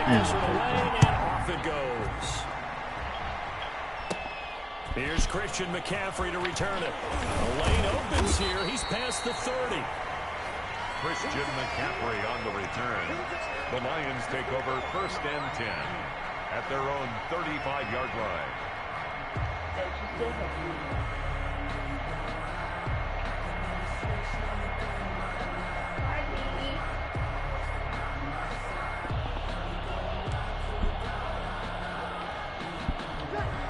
this one away, and off it goes. Here's Christian McCaffrey to return it. The lane opens here. He's past the 30. Christian McCaffrey on the return. The Lions take over 1st and 10 at their own 35-yard line.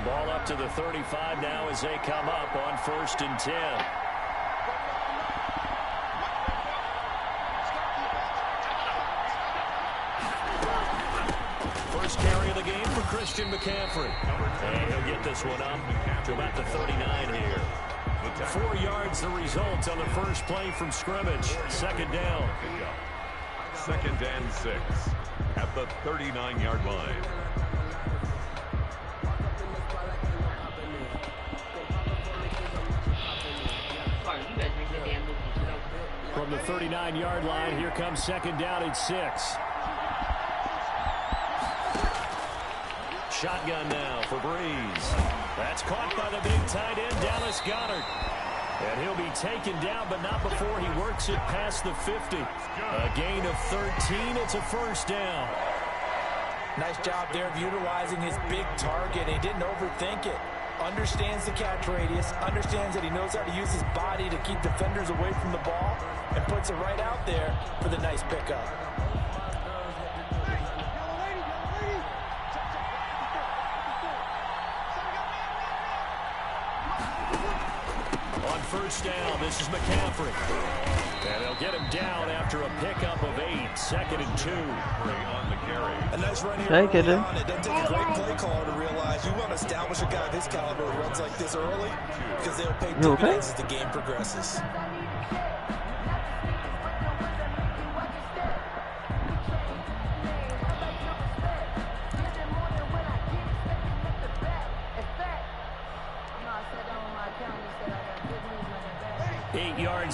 Ball up to the 35 now as they come up on 1st and 10. First carry of the game for Christian McCaffrey. And he'll get this one up to about the 39 here. 4 yards the result on the first play from scrimmage. 2nd down. 2nd and 6 at the 39-yard line. From the 39-yard line, here comes 2nd down at 6. Shotgun now for Breeze. That's caught by the big tight end, Dallas Goedert. And he'll be taken down, but not before he works it past the 50. A gain of 13. It's a 1st down. Nice job there of utilizing his big target. He didn't overthink it. Understands the catch radius, understands that he knows how to use his body to keep defenders away from the ball, and puts it right out there for the nice pickup. On 1st down, this is McCaffrey. And they'll get him down after a pickup of 8. 2nd and 2. On the carry. A nice run here early on. It doesn't take a great play caller to realize you want to establish a guy of this caliber who runs like this early, because they'll pay dividends as the game progresses.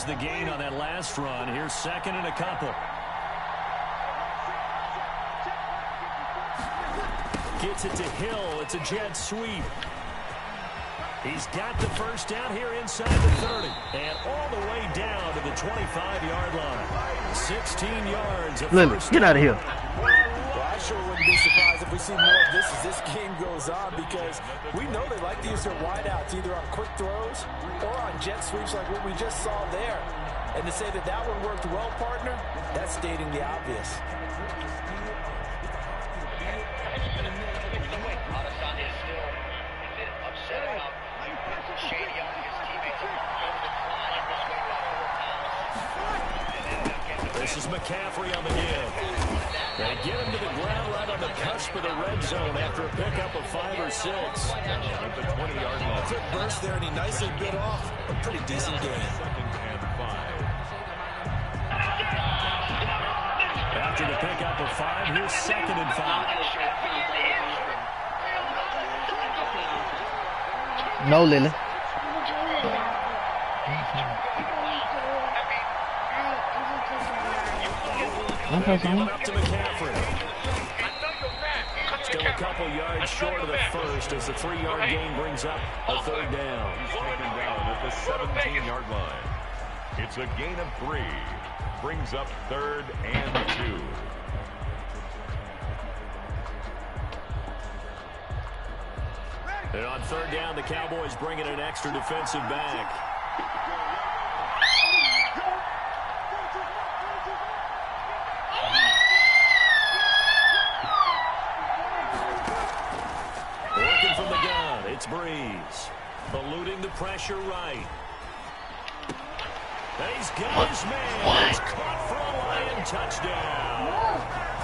The gain on that last run. Here's 2nd and a couple. Gets it to Hill. It's a jet sweep. He's got the 1st down here inside the 30. And all the way down to the 25-yard line. 16 yards. Lily, get out of here. Well, I sure wouldn't be surprised if we see more of this as this game goes on, because we know they like to use their wideouts either on quick throws or on jet sweeps like what we just saw there. And to say that that one worked well, partner, that's stating the obvious. This is McCaffrey on the give. They get him to the ground right on the cusp of the red zone after a pickup of 5 or 6. At the 20-yard line. Quick burst there, and he nicely bit off a pretty decent gain. 2nd and 5. After the pickup of 5, here's 2nd and 5. No, Lily. Give it up to McCaffrey. Still a couple yards short of the 1st as the 3-yard gain brings up a 3rd down. He's taken down at the 17-yard line. It's a gain of 3. Brings up 3rd and 2. And on 3rd down, the Cowboys bring in an extra defensive back. Working from the gun, it's Breeze. Eluding the pressure right. He's got his man. He's caught for a Lion touchdown.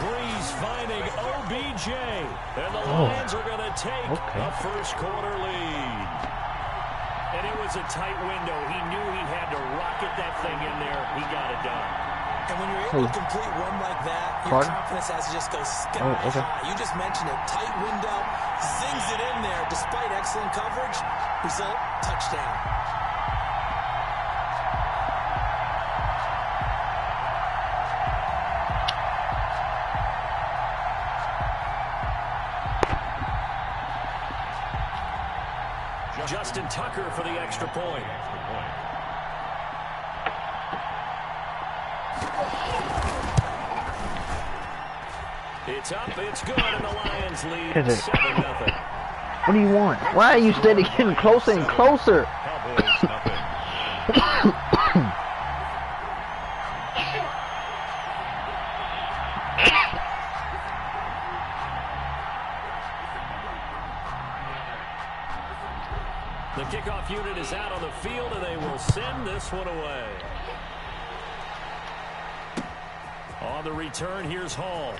Breeze finding OBJ. And the Lions are going to take a first-quarter lead. And it was a tight window. He knew he had to rocket that thing in there. He got it done. And when you're able to complete one like that, your confidence has to just go sky high. You just mentioned it. Tight window, zings it in there despite excellent coverage. Result, touchdown. Justin Tucker for the extra point. It's up, it's good, and the Lions lead 7-0. What do you want? Why are you steady getting closer and closer? Cowboys nothing. The kickoff unit is out on the field, and they will send this one away. On the return, here's Hall.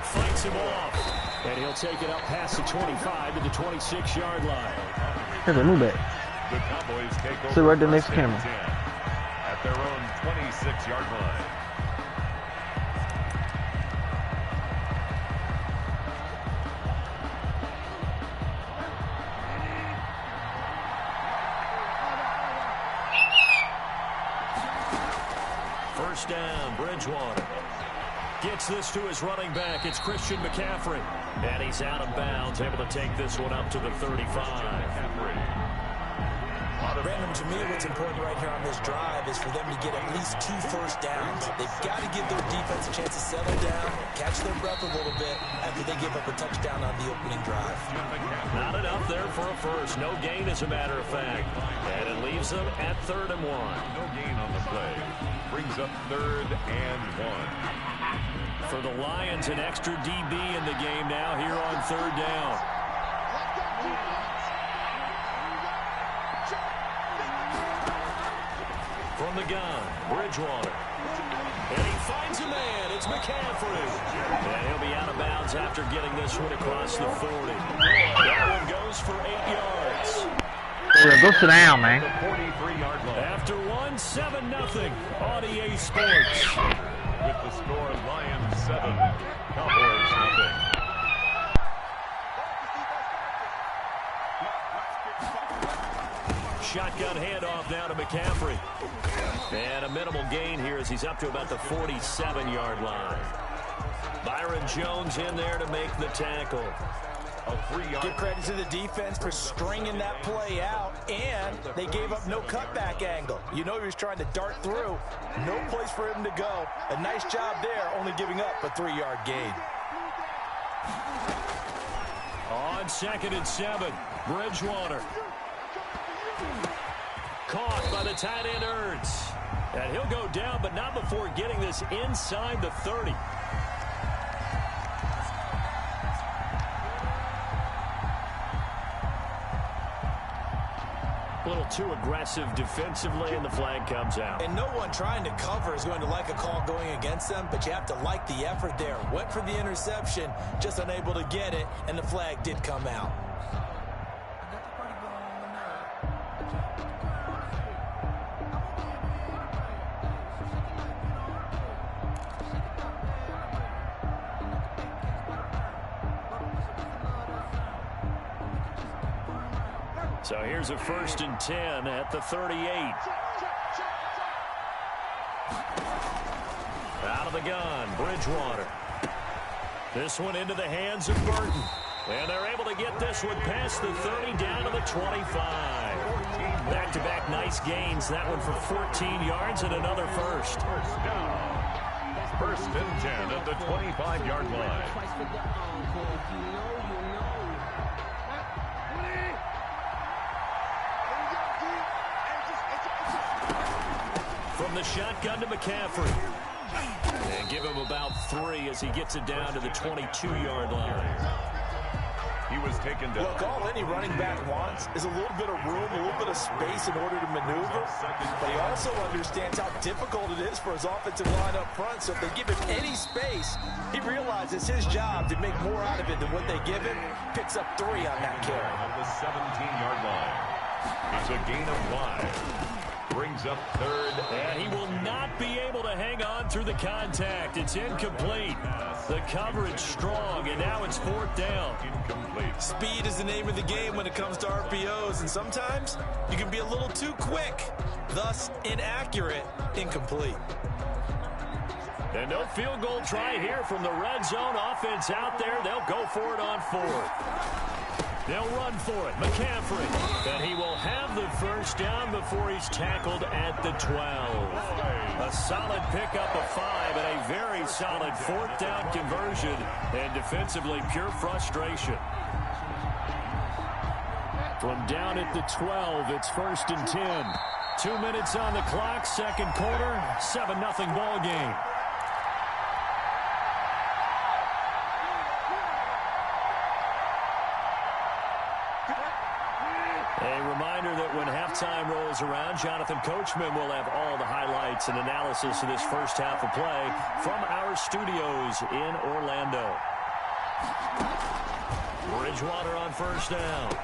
Fights him off. And he'll take it up past the 25 to the 26-yard line. Here's a move back. The Cowboys take over. So right the next camera. At their own 26-yard line. First down, Bridgewater. Gets this to his running back. It's Christian McCaffrey. And he's out of bounds, able to take this one up to the 35. Brandon, to me, what's important right here on this drive is for them to get at least 2 first downs. They've got to give their defense a chance to settle down, catch their breath a little bit after they give up a touchdown on the opening drive. Not enough there for a first. No gain, as a matter of fact. And it leaves them at 3rd and 1. No gain on the play. Brings up 3rd and 1. For the Lions, an extra DB in the game now here on 3rd down. From the gun, Bridgewater. And he finds a man. It's McCaffrey. And he'll be out of bounds after getting this one across the 40. That one goes for 8 yards. Go sit down, man. The 43-yard line. After 7-0 on EA Sports. With the score, Lions 7, Cowboys nothing. Shotgun handoff now to McCaffrey. And a minimal gain here as he's up to about the 47-yard line. Byron Jones in there to make the tackle. Give credit to the defense for stringing that play out, and they gave up no cutback angle. You know he was trying to dart through. No place for him to go. A nice job there, only giving up a 3-yard gain. On 2nd and 7, Bridgewater. Caught by the tight end Ertz. And he'll go down, but not before getting this inside the 30. A little too aggressive defensively, and the flag comes out. And no one trying to cover is going to like a call going against them, but you have to like the effort there. Went for the interception, just unable to get it, and the flag did come out. So here's a 1st and 10 at the 38. Out of the gun, Bridgewater. This one into the hands of Burton. And they're able to get this one past the 30 down to the 25. Back-to-back nice gains. That one for 14 yards and another first. First down. 1st and 10 at the 25-yard line. From the shotgun to McCaffrey. And give him about 3 as he gets it down to the 22-yard line. He was taken down. Look, all any running back wants is a little bit of room, a little bit of space in order to maneuver. But he also understands how difficult it is for his offensive line up front. So if they give him any space, he realizes his job to make more out of it than what they give him. Picks up 3 on that carry. On the 17-yard line. It's a gain of 5. Brings up 3rd. And he will not be able to hang on through the contact. It's incomplete. The coverage strong, and now it's 4th down. Incomplete. Speed is the name of the game when it comes to RPOs, and sometimes you can be a little too quick, thus inaccurate, incomplete. And no field goal try here from the red zone offense out there. They'll go for it on 4th. They'll run for it. McCaffrey. And he will have the first down before he's tackled at the 12. A solid pickup of 5 and a very solid fourth down conversion. And defensively, pure frustration. From down at the 12, it's 1st and 10. 2 minutes on the clock, second quarter, 7-0 ball game. A reminder that when halftime rolls around, Jonathan Coachman will have all the highlights and analysis of this first half of play from our studios in Orlando. Bridgewater on first down.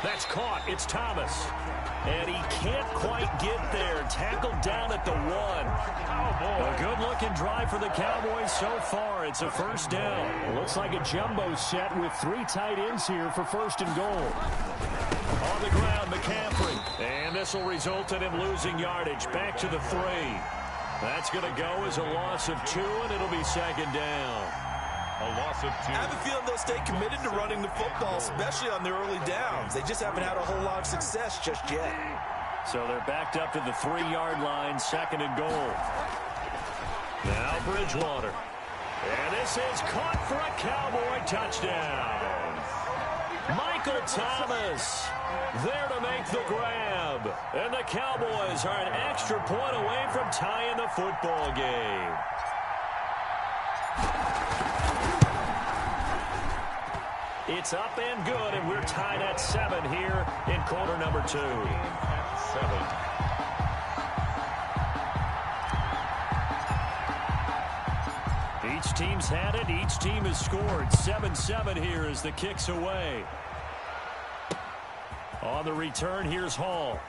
That's caught. It's Thomas. And he can't quite get there. Tackled down at the 1. A good-looking drive for the Cowboys so far. It's a first down. It looks like a jumbo set with 3 tight ends here for 1st and goal. On the ground, McCaffrey. And this will result in him losing yardage. Back to the 3. That's going to go as a loss of 2, and it'll be 2nd down. A loss of 2. I have a feeling they'll stay committed to running the football, especially on their early downs. They just haven't had a whole lot of success just yet. So they're backed up to the 3-yard line, 2nd and goal. Now Bridgewater. And this is caught for a Cowboy touchdown. Michael Thomas there to make the grab. And the Cowboys are an extra point away from tying the football game. It's up and good, and we're tied at 7 here in quarter number 2. 7. Each team's had it. Each team has scored. 7-7 here as the kick's away. On the return, here's Hall.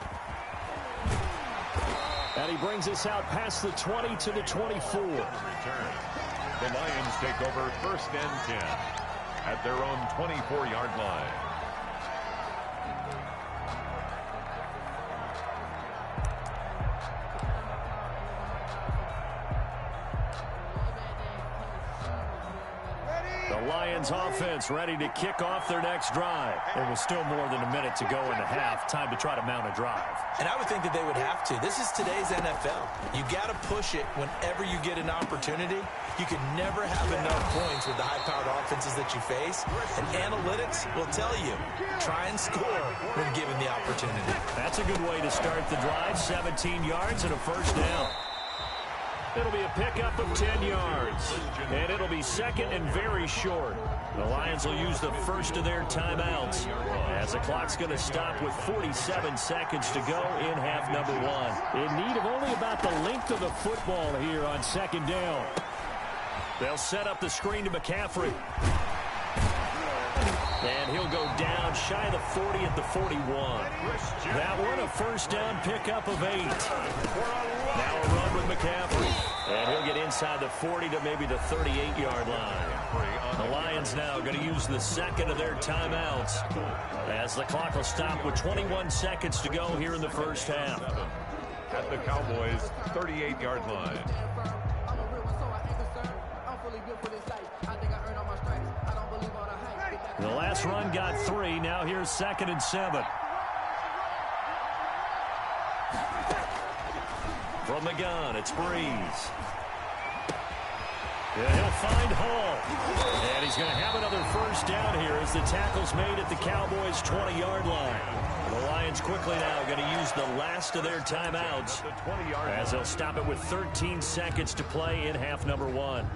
And he brings us out past the 20 to the 24. The Lions take over 1st and 10. At their own 24-yard line. The Lions offense ready to kick off their next drive. There was still more than a minute to go in the half. Time to try to mount a drive. And I would think that they would have to. This is today's NFL. You got to push it whenever you get an opportunity. You can never have enough points with the high-powered offenses that you face. And analytics will tell you, try and score when given the opportunity. That's a good way to start the drive. 17 yards and a first down. It'll be a pickup of 10 yards. And it'll be 2nd and very short. The Lions will use the first of their timeouts as the clock's going to stop with 47 seconds to go in half number 1. In need of only about the length of the football here on 2nd down. They'll set up the screen to McCaffrey. And he'll go down shy of the 40 at the 41. That one a first down pickup of 8. Now a run with McCaffrey. And he'll get inside the 40 to maybe the 38-yard line. The Lions now going to use the 2nd of their timeouts as the clock will stop with 21 seconds to go here in the first half. At the Cowboys' 38-yard line. The last run got 3. Now here's 2nd and 7. From the gun, it's Breeze. Yeah, he'll find Hall. And he's going to have another first down here as the tackle's made at the Cowboys' 20-yard line. The Lions quickly now going to use the last of their timeouts as they'll stop it with 13 seconds to play in half number 1.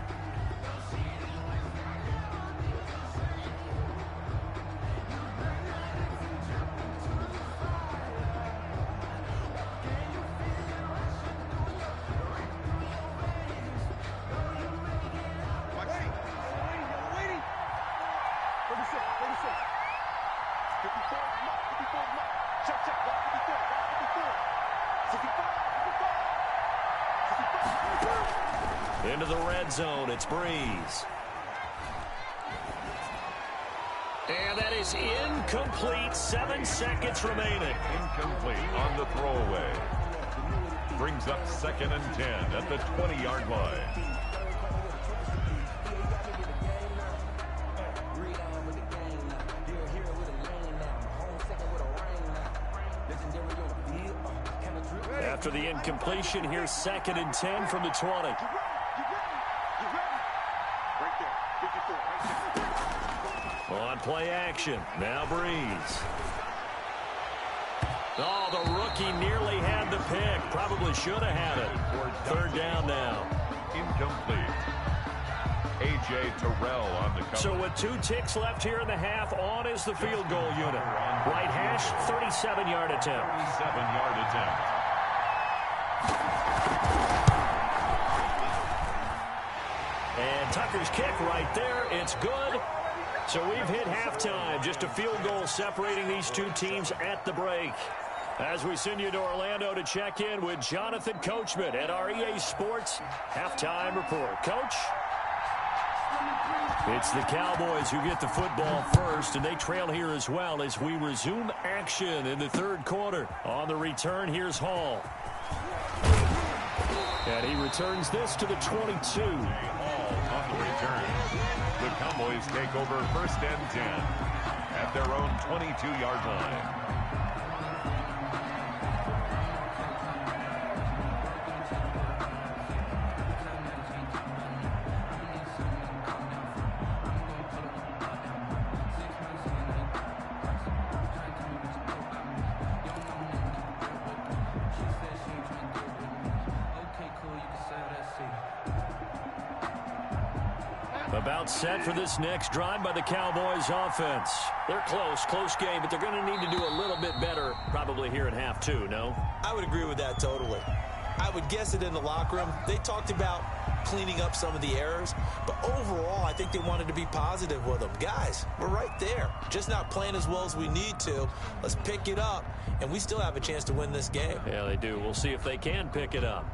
Into the red zone, it's Breeze. And that is incomplete. 7 seconds remaining. Incomplete on the throwaway. Brings up 2nd and 10 at the 20-yard line. After the incompletion, here's 2nd and 10 from the 20. On play action. Now Breeze. Oh, the rookie nearly had the pick. Probably should have had it. 3rd down now. Incomplete. A.J. Terrell on the cover. So with 2 ticks left here in the half, on is the field goal unit. Right hash, 37-yard attempt. 37-yard attempt. And Tucker's kick right there. It's good. So we've hit halftime. Just a field goal separating these 2 teams at the break. As we send you to Orlando to check in with Jonathan Coachman at our EA Sports Halftime Report. Coach? It's the Cowboys who get the football first, and they trail here as well as we resume action in the 3rd quarter. On the return, here's Hall. And he returns this to the 22. Hall on the return. The Cowboys take over 1st and 10 at their own 22-yard line. About set for this next drive by the Cowboys offense. They're close game, but they're going to need to do a little bit better probably here in half 2, no? I would agree with that totally. I would guess it in the locker room. They talked about cleaning up some of the errors, but overall, I think they wanted to be positive with them. Guys, we're right there. Just not playing as well as we need to. Let's pick it up, and we still have a chance to win this game. Yeah, they do. We'll see if they can pick it up.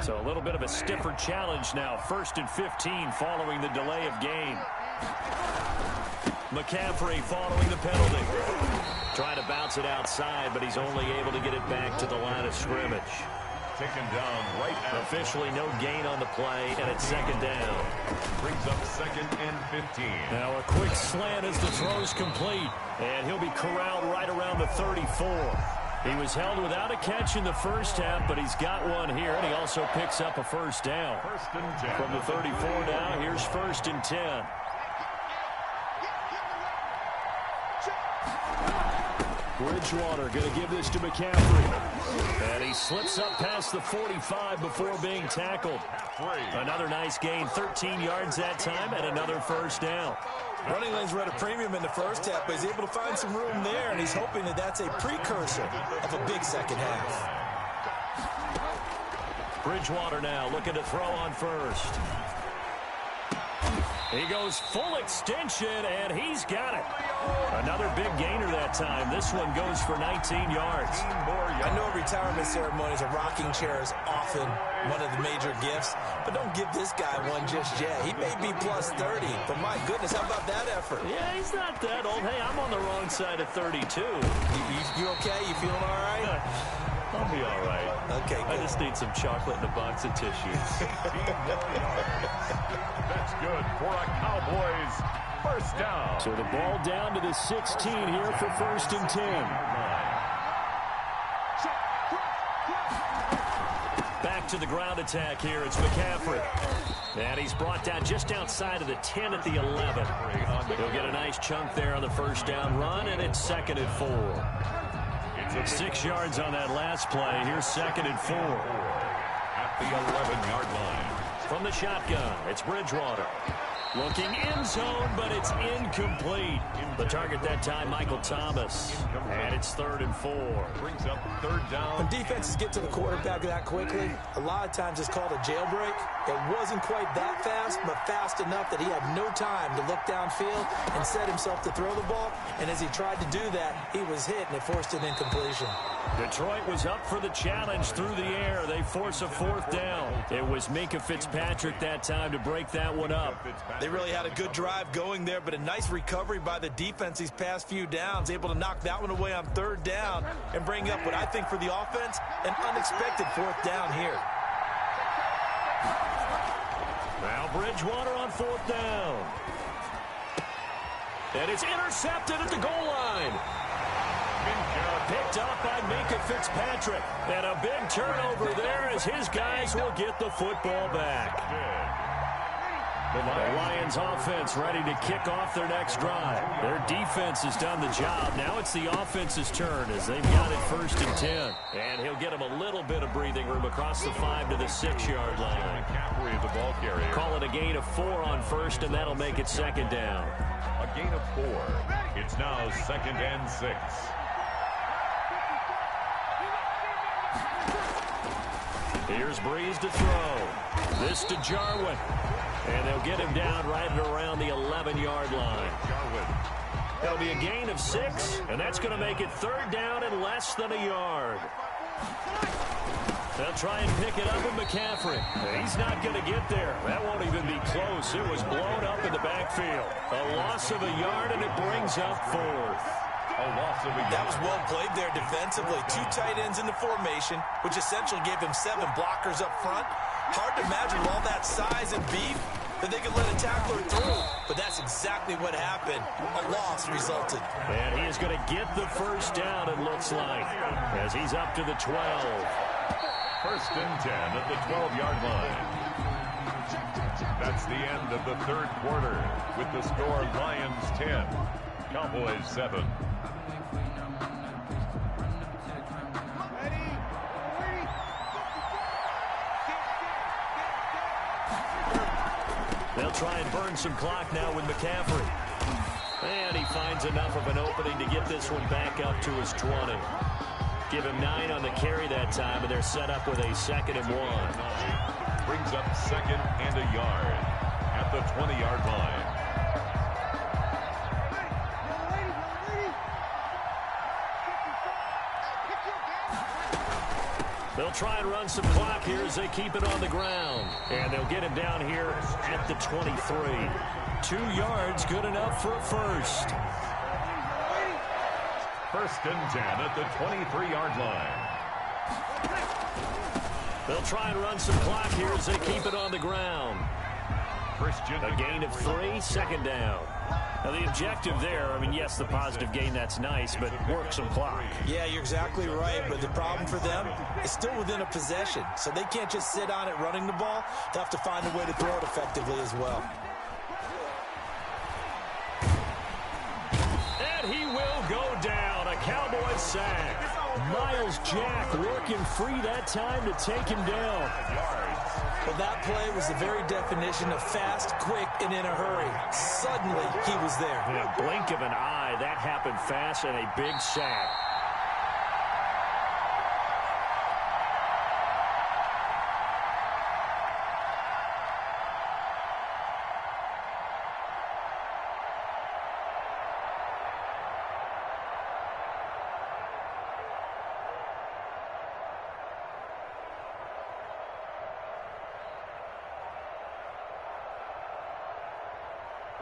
So a little bit of a stiffer challenge now. 1st and 15 following the delay of game. McCaffrey following the penalty. Trying to bounce it outside, but he's only able to get it back to the line of scrimmage. Taken down right at officially no gain on the play, and it's 2nd down. Brings up 2nd and 15. Now a quick slant as the throw's complete, and he'll be corralled right around the 34. He was held without a catch in the first half, but he's got one here, and he also picks up a 1st down. 1st and 10. From the 34 now, here's 1st and 10. Bridgewater going to give this to McCaffrey. And he slips up past the 45 before being tackled. Another nice gain, 13 yards that time, and another 1st down. Running lanes were at a premium in the first half, but he's able to find some room there, and he's hoping that that's a precursor of a big second half. Bridgewater now looking to throw on 1st. He goes full extension, and he's got it. Another big gainer that time. This one goes for 19 yards. I know retirement ceremonies, a rocking chair is often one of the major gifts, but don't give this guy one just yet. He may be plus 30, but my goodness, how about that effort? Yeah, he's not that old. Hey, I'm on the wrong side of 32. You okay? You feeling all right? I'll be all right. Okay, good. I just need some chocolate and a box of tissues. That's good for a Cowboys 1st down. So the ball down to the 16 here for 1st and 10. Back to the ground attack here. It's McCaffrey. And he's brought down just outside of the 10 at the 11. He'll get a nice chunk there on the 1st down run, and it's 2nd and 4. 6 yards on that last play. Here's 2nd and 4. At the 11-yard line. From the shotgun, it's Bridgewater. Looking in zone, but it's incomplete. The target that time, Michael Thomas. And it's 3rd and 4. Brings up 3rd down. When defenses get to the quarterback that quickly, a lot of times it's called a jailbreak. It wasn't quite that fast, but fast enough that he had no time to look downfield and set himself to throw the ball. And as he tried to do that, he was hit, and it forced an incompletion. Detroit was up for the challenge through the air. They force a 4th down. It was Minkah Fitzpatrick that time to break that one up. They really had a good drive going there, but a nice recovery by the defense these past few downs, able to knock that one away on 3rd down and bring up what I think for the offense, an unexpected 4th down here. Now Now Bridgewater on 4th down. And it's intercepted at the goal line. Picked up by Minka Fitzpatrick. And a big turnover there as his guys will get the football back. The Lions offense ready to kick off their next drive. Their defense has done the job. Now it's the offense's turn as they've got it 1st and 10. And he'll get him a little bit of breathing room across the 5 to the 6-yard line. McCaffrey, the ball carrier. Call it a gain of 4 on 1st, and that'll make it 2nd down. A gain of 4. It's now 2nd and 6. Here's Breeze to throw. This to Jarwin. And they'll get him down right at around the 11-yard line. That'll be a gain of 6, and that's going to make it 3rd down and less than a yard. They'll try and pick it up with McCaffrey. He's not going to get there. That won't even be close. It was blown up in the backfield. A loss of a yard, and it brings up 4th. A loss of a yard. That was well played there defensively. 2 tight ends in the formation, which essentially gave him 7 blockers up front. Hard to imagine with all that size and beef that they could let a tackler through. But that's exactly what happened. A loss resulted. And he is going to get the 1st down, it looks like, as he's up to the 12. 1st and 10 at the 12-yard line. That's the end of the 3rd quarter with the score Lions 10, Cowboys 7. They'll try and burn some clock now with McCaffrey. And he finds enough of an opening to get this one back up to his 20. Give him 9 on the carry that time, and they're set up with a 2nd and 1. Brings up 2nd and a yard at the 20-yard line. They'll try and run some clock here as they keep it on the ground. And they'll get him down here at the 23. 2 yards, good enough for a 1st. 1st and 10 at the 23-yard line. They'll try and run some clock here as they keep it on the ground. A gain of 3, 2nd down. Now, the objective there, I mean, yes, the positive gain, that's nice, but work some clock. Yeah, you're exactly right, but the problem for them is still within a possession, so they can't just sit on it running the ball. They'll have to find a way to throw it effectively as well. And he will go down, a Cowboys sack. Miles Jack working free that time to take him down. Well, that play was the very definition of fast, quick, and in a hurry. Suddenly, he was there. In a blink of an eye, that happened fast and a big sack.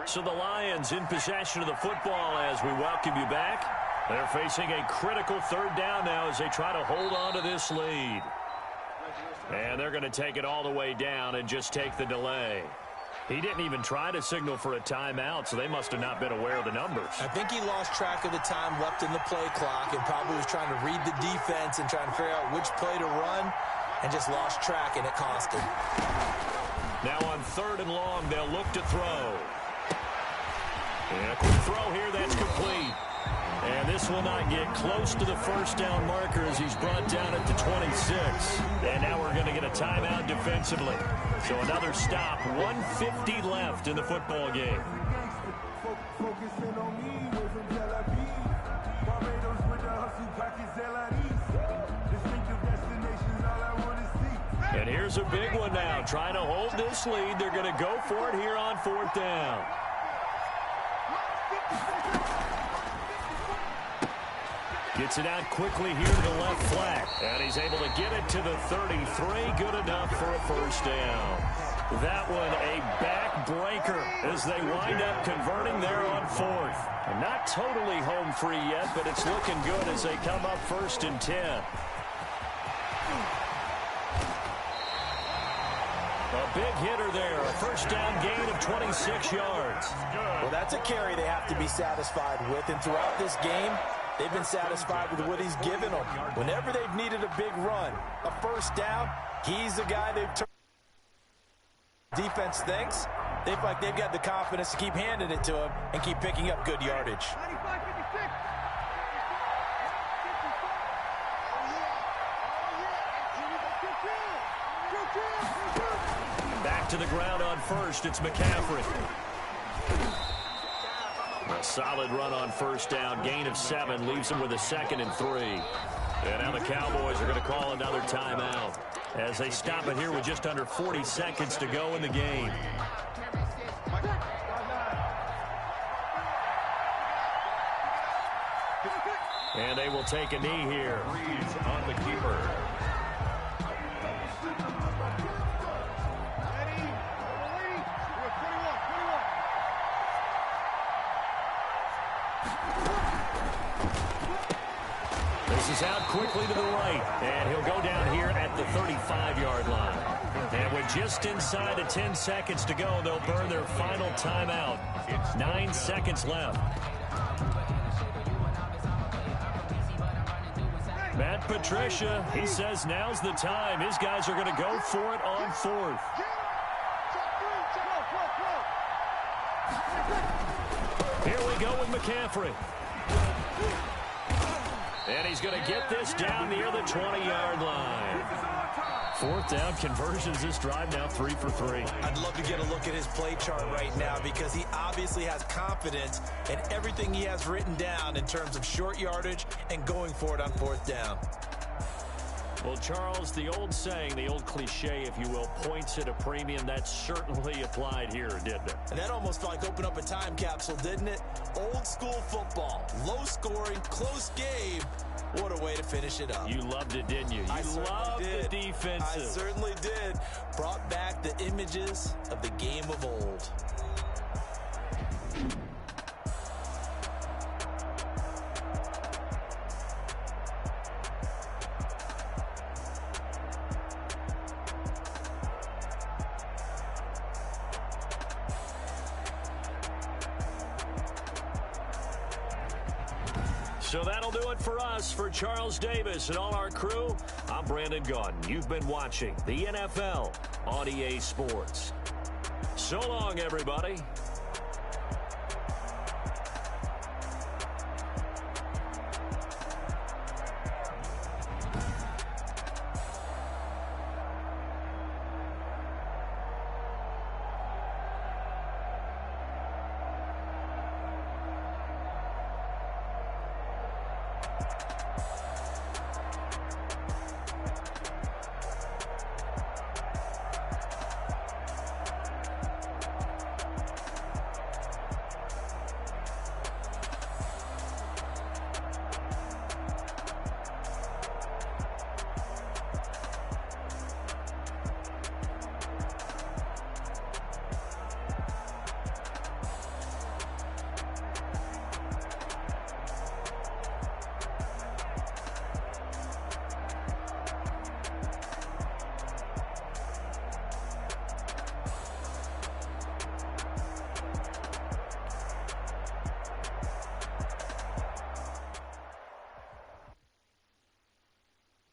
So the Lions in possession of the football as we welcome you back. They're facing a critical 3rd down now as they try to hold on to this lead. And they're going to take it all the way down and just take the delay. He didn't even try to signal for a timeout, so they must have not been aware of the numbers. I think he lost track of the time left in the play clock and probably was trying to read the defense and trying to figure out which play to run and just lost track, and it cost him. Now on 3rd and long, they'll look to throw. And a quick throw here, that's complete. And this will not get close to the 1st down marker as he's brought down at the 26. And now we're going to get a timeout defensively. So another stop, 1:50 left in the football game. And here's a big one now. Trying to hold this lead. They're going to go for it here on 4th down. Gets it out quickly here to the left flat. And he's able to get it to the 33. Good enough for a 1st down. That one a backbreaker as they wind up converting there on 4th. Not totally home free yet, but it's looking good as they come up 1st and 10. A big hitter there. A first down gain of 26 yards. Well, that's a carry they have to be satisfied with. And throughout this game, they've been satisfied with what he's given them. Whenever they've needed a big run, a first down, he's the guy they've turned. Defense thinks they feel like they've got the confidence to keep handing it to him and keep picking up good yardage. Back to the ground on first. It's McCaffrey. A solid run on first down. Gain of 7 leaves him with a 2nd and 3. And now the Cowboys are going to call another timeout as they stop it here with just under 40 seconds to go in the game. And they will take a knee here. Breeze on the keeper. This is out quickly to the right, and he'll go down here at the 35-yard line. And with just inside of 10 seconds to go, they'll burn their final timeout. 9 seconds left. Matt Patricia, he says now's the time. His guys are going to go for it on 4th. Here we go with McCaffrey. And he's going to get this down near the 20-yard line. 4th down conversions this drive, now 3 for 3. I'd love to get a look at his play chart right now because he obviously has confidence in everything he has written down in terms of short yardage and going for it on 4th down. Well, Charles, the old saying, the old cliche, if you will, points at a premium, that certainly applied here, didn't it? And that almost like opened up a time capsule, didn't it? Old school football, low scoring, close game. What a way to finish it up. You loved it, didn't you? You loved the defensive. I certainly did. Brought back the images of the game of old. So that'll do it for us. For Charles Davis and all our crew, I'm Brandon Gaudin. You've been watching the NFL on EA Sports. So long, everybody.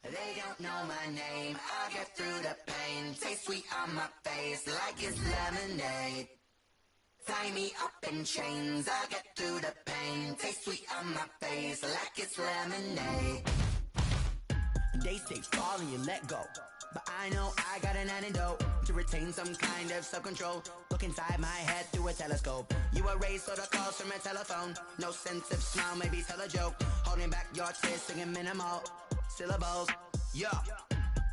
They don't know my name, I'll get through the pain. Taste sweet on my face like it's lemonade. Tie me up in chains, I'll get through the pain. Taste sweet on my face like it's lemonade. They say fall and you let go, but I know I got an antidote to retain some kind of self-control. Look inside my head through a telescope. You erase all the calls from a telephone. No sense of smile, maybe tell a joke. Holding back your tears, singing minimal syllables. Yeah,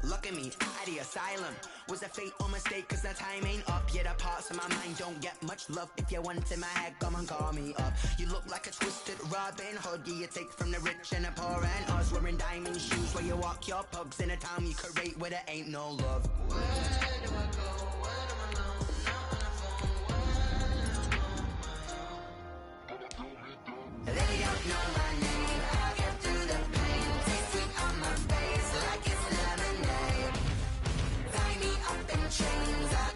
look at me, at the asylum. Was a fate or mistake, cause the time ain't up. Yet the parts of my mind don't get much love. If you want in my head, come and call me up. You look like a twisted Robin Hood. You take from the rich and the poor and us. Wearing diamond shoes where you walk your pugs in a town you create where there ain't no love. Where do I go? When I'm alone, not on the phone, when I'm on my own. They don't know my name, I'll get through the pain. Taste sweet on my face like it's lemonade. Tie me up in chains.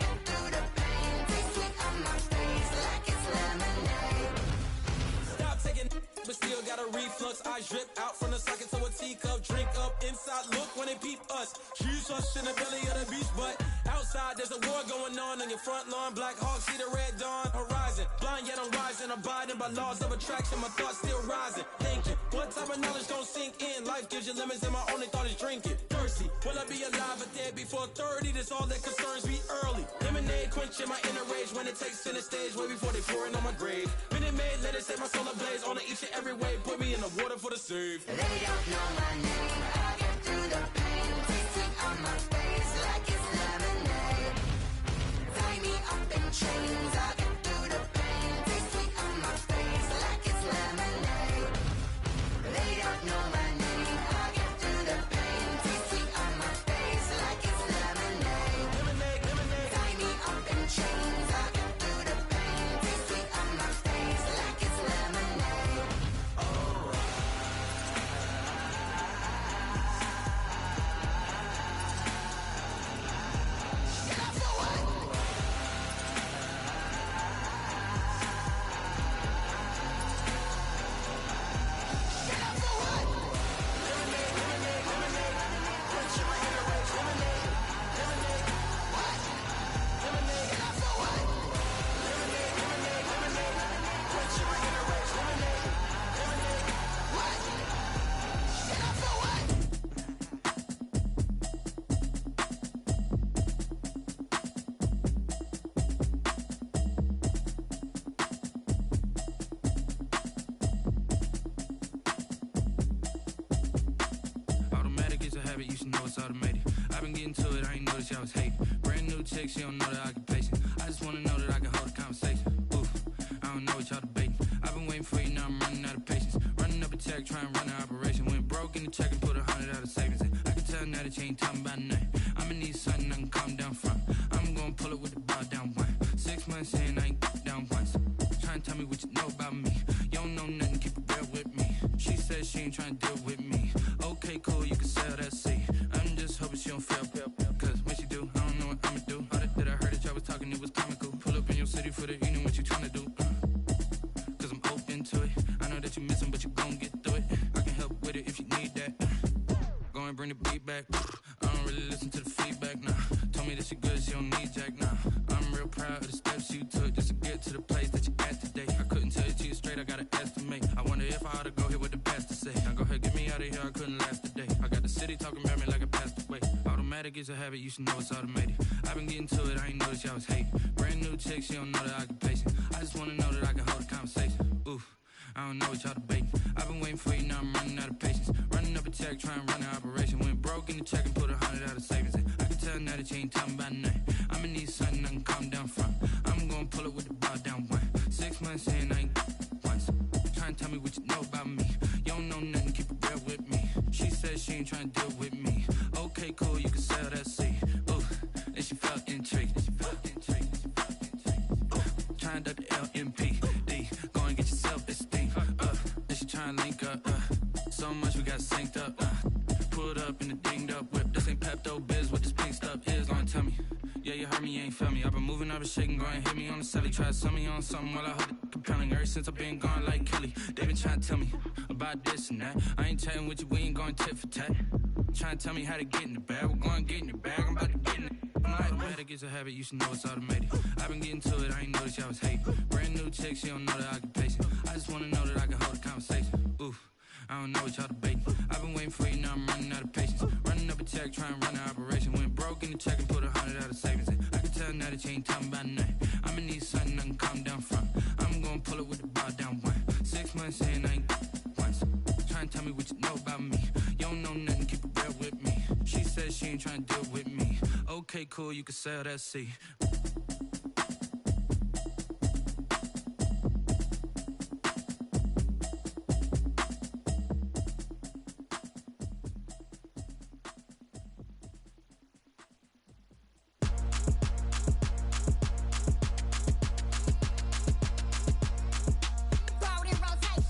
peep us. She's us in the belly of the beast, but outside there's a war going on your front lawn. Black Hawk, see the red dawn horizon. Blind yet I'm rising, abiding by laws of attraction. My thoughts still rising. Thinking, what type of knowledge don't sink in? Life gives you limits, and my only thought is drinking. Thirsty, will I be alive or dead before 30? That's all that concerns me early. Lemonade quenching my inner rage when it takes center stage, way before they pour it on my grave. Minute Maid, let it set my soul ablaze. On each and every way, put me in the water for the save. They don't know my name, I get through the pain. Taste sweet on my face like it's lemonade. Tie me up in chains, I get through the pain. Taste sweet on my face like it's lemonade. They don't know my name, I get through the pain. Taste sweet on my face like it's lemonade. Lemonade, lemonade. Tie me up in chains, I get through the pain. Taste sweet on my face like it's lemonade. Automatic is a habit, you should know it's automated. I've been getting to it, I ain't noticed y'all was hating. Brand new chick, she don't know the occupation. I just wanna know that I can hold a conversation. Oof, I don't know what y'all debating. I've been waiting for you, now I'm running out of patience. Running up a check, trying to run an operation. Went broke in the check and put 100 out of savings in. I can tell now that you ain't talking about nothing. I'ma need something I can calm down from. I'm gonna pull it with the bow down one. 6 months in, I ain't down once. Trying to tell me what you know about me. You don't know nothing, keep it real with me. She said she ain't trying to deal with me. Okay, cool, you can sell that seat. I'm just hoping she don't fail. Cause when she do, I don't know what I'ma do. All that I heard that y'all was talking, it was comical. Pull up in your city for the evening, what you tryna do? Cause I'm open to it. I know that you missing, but you gon' get through it. I can help with it if you need that. Go and bring the beat back. I don't really listen to the feedback, nah. Told me that she good, she don't need jack, nah. I'm real proud of the steps you took just to get to the place that you at today. I couldn't tell it to you straight, I gotta estimate. I wonder if I ought to go here with the pastor say. Now go ahead, get me out of here, I couldn't last today. I got the city talking about me like I passed away. Automatic is a habit, you should know it's automated. I've been getting to it, I ain't noticed y'all was hating. Brand new chick, she don't know the occupation. I just wanna know that I can hold a conversation. Oof, I don't know what y'all debating. I've been waiting for you, now I'm running out of patience. Running up a check, trying to run an operation. Went broke in the check and put 100 out of savings in. I can tell now that you ain't talking about nothing. I'ma need something I can calm down from. I'm gonna pull it with the bow down one. 6 months in, I ain't once. Trying to tell me what you know about me. You don't know nothing, keep it real with me. She said she ain't trying to deal with me. Okay, cool, you can sell that seat. Ooh, and she felt intrigued. Trying to duck the LMPD. Go and get your self-esteem. And she trying to link up. So much we got synced up. Pulled up in the dinged up whip. This ain't Pepto-Biz, what this pink stuff is. Gonna tell me. Yeah, you heard me, you ain't felt me. I've been moving, I've been shaking, go and hit me on the celly. Try to sell me on something while I hold it compelling. Ever since I've been gone like Kelly, they been trying to tell me about this and that. I ain't chatting with you, we ain't going tit for tat. Trying to tell me how to get in the bag. We're going to get in the bag, I'm about to get in it. Automatic is a habit, you should know it's automated. I've been getting to it, I ain't noticed y'all was hating. Brand new chick, she don't know the occupation. I just wanna know that I can hold a conversation. Oof, I don't know what y'all debating. I've been waiting for you, now I'm running out of patience. Running up a check, trying to run an operation. Went broke in the check and put 100 out of savings in. I can tell now that you ain't talking about nothing. I'ma need something I can calm down from. I'm gonna pull it with the bow down one. 6 months in, I ain't once. Trying to tell me what you know about me. You don't know nothing, keep it real with me. She said she ain't trying to deal with me. Okay, cool, you can sell that seat. Throw it in rotation.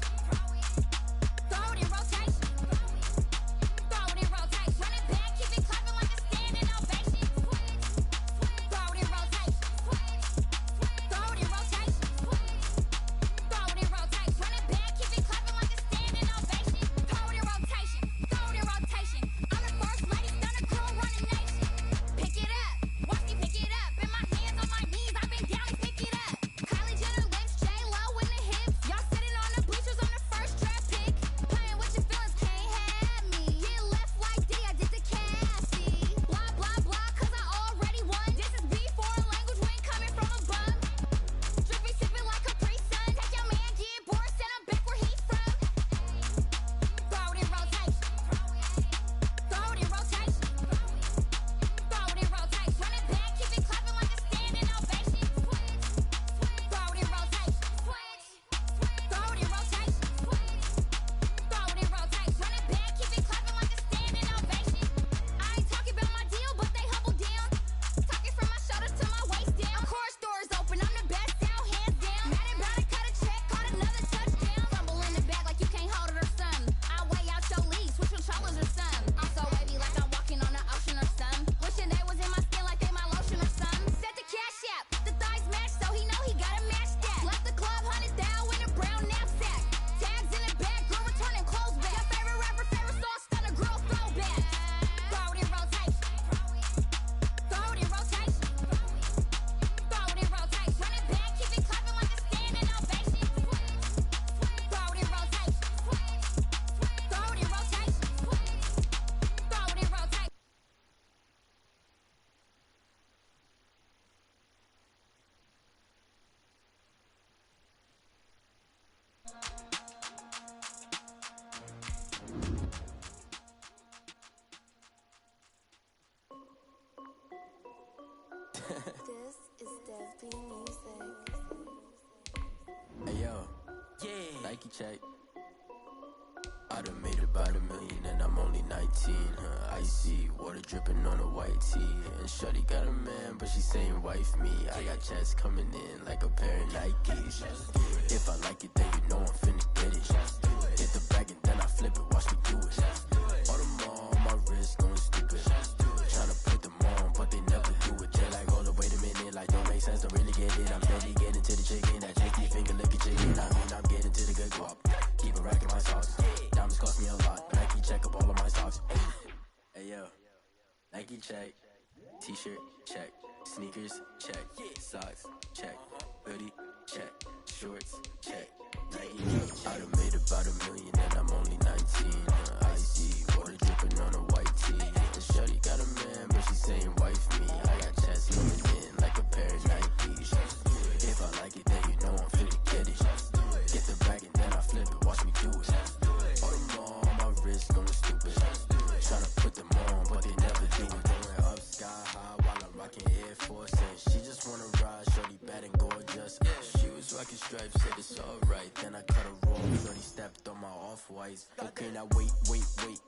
Hey yo, yeah, Nike check. I done made about $1 million and I'm only 19. Icy water dripping on a white tee. And shorty got a man, but she saying wife me. I got checks coming in like a pair of Nikes. If I like it, then you know I'm finna get it. Hit the bag and then I flip it, watch me do it. All them on my wrist going stupid. Tryna put them on, but they never do it. They're like, hold up, wait a minute, like don't make sense, don't really get it. I'm steady getting to the chicken, that chicky finger licking chicken. I mean, I'm getting to the good guap. Keep a rack in my socks. Diamonds cost me a lot. Nike check up all of my socks. Hey yo, Nike check. T-shirt check. Sneakers check. Socks check. Hoodie check. Shorts check. Nike. I done made about $1 million and I'm only 19. Icy water dripping on a white tee. And shorty got a man, but she saying wife me. I got chest coming in like a pair of Nikes. If I like it, then you know I'm finna get it. Get the bag and then I flip it, watch me do it. All them on my wrist going stupid. Tryna put them on, but they never do it. Going up sky high while I'm rocking Air Force. And she just wanna ride, shorty bad and gorgeous. She was rocking stripes, said it's alright. Then I cut her off, shorty stepped on my off-whites. Okay, now wait.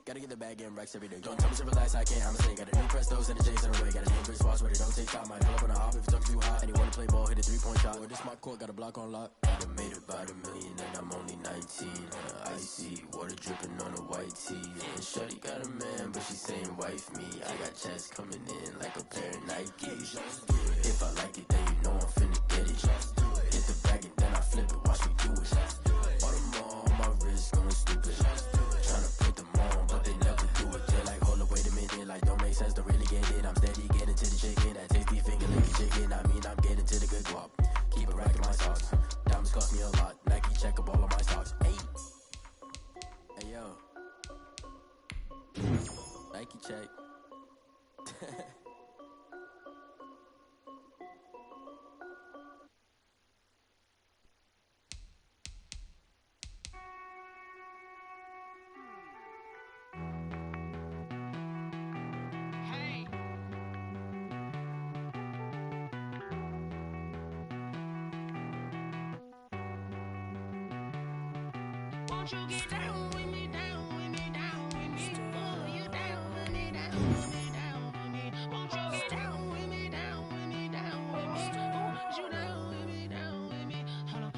Gotta get the bag and racks every day. Don't tell me to relax, I can't, I'ma say. Got a new Prestos and a J's in a way. Got a new Chris Foss, but it don't take time. Might pull up on a hop if it talks too hot. And you wanna play ball, hit a 3-point shot. Or this my court, got a block on lock. I done made about $1 million and I'm only 19. Icy water dripping on a white tee. And shorty got a man, but she saying wife me. I got checks coming in like a pair of Nikes. If I like it, then you know I'm finna get it. Hit the bag and then I flip it, watch me do it. All them on my wrist going stupid. Tryna put them on, but they never do it. They're like, hold up, wait a minute, like don't make sense, don't really get it. I'm steady getting to the chicken, that tasty finger licking chicken. I mean, I'm getting to the good guap. Keep a rack in my socks. Diamonds cost me a lot. Nike check up all of my stocks. Hey yo, Nike check. Won't you get down with me, down with me, down with me? Oh, you down with me, down with me, down with me. Won't you get down with me, down with me, down with me? Oh, you down with me, down with me? Hold on.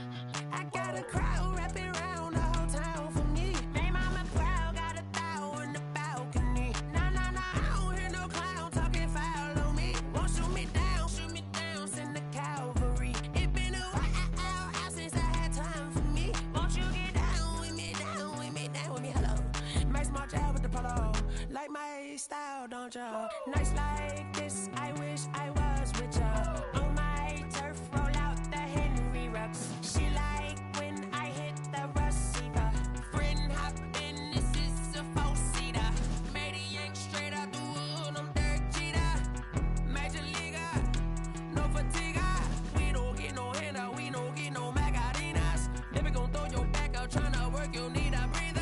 I got a crowd wrapping around the whole town for me. They mama proud, got a thou in the balcony. Nah, I don't hear no clown talking foul on me. Won't shoot me down, send the cavalry. It been a while since I had time for me. Won't you get down with me, down with me, down with me? Hello. Max March out with the polo. Like my style, don't y'all? Nights like this, I wish I was with y'all. On my turf, roll out the Henry Rux. She like when I hit the receiver. Friend hop in, this is a four-seater. Made a yank straight out the wood, I'm Derek Jeter. Major leaguer, no fatigue. We don't get no handout, we don't get no Magarinas. Never gon' throw your back out, tryna work, you need a breather.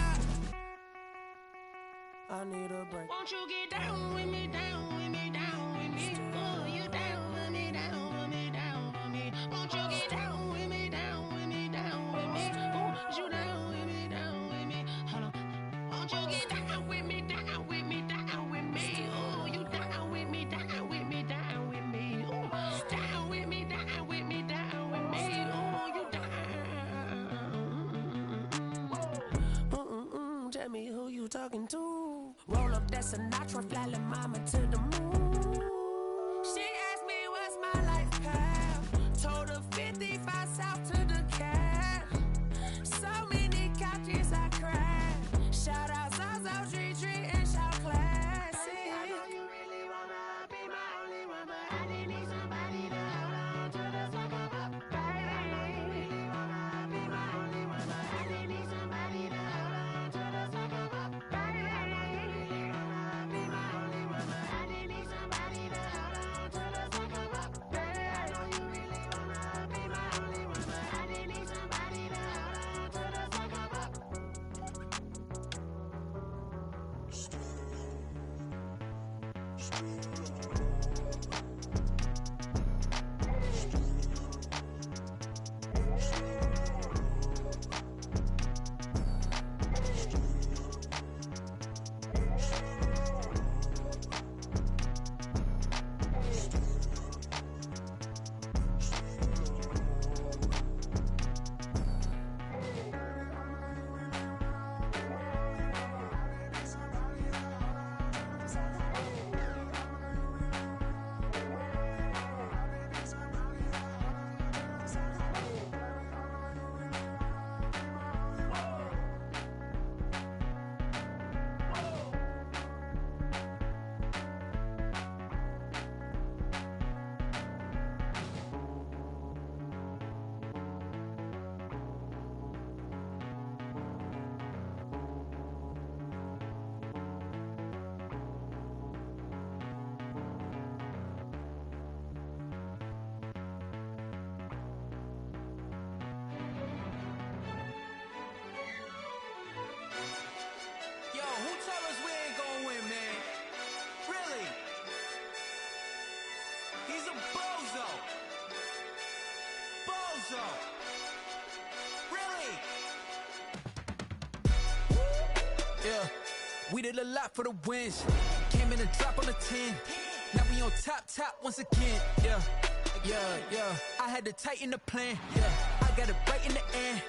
I need a break. Won't you get down with me, down with me, down with me? Oh, you down with me, down with me, down with me? Won't you get down with me, down with me, down with me? Oh, you down with me, down with me? Hold on. Won't you get down with me, down with me, down with me? Oh, you down with me, down with me, down with me? Oh, down with me, down with me, down with me? Oh, you down. Tell me who you talking to. Roll up that Sinatra, fly la mama to the moon. She asked me what's my life path. Told her 55 south to the cab. So many couches I cried. Shout out Zazo, Tree, and shout classy. I know you really wanna be my only one, but I didn't need somebody to hold on to the second up. Baby, I know you really wanna be my only one, but I didn't need somebody to hold on to the second up. Baby, I know you really wanna be my only one, but I didn't need somebody to yeah. We did a lot for the wins. Came in a drop on the 10. Now we on top once again, yeah. I had to tighten the plan, yeah. I got it right in the end,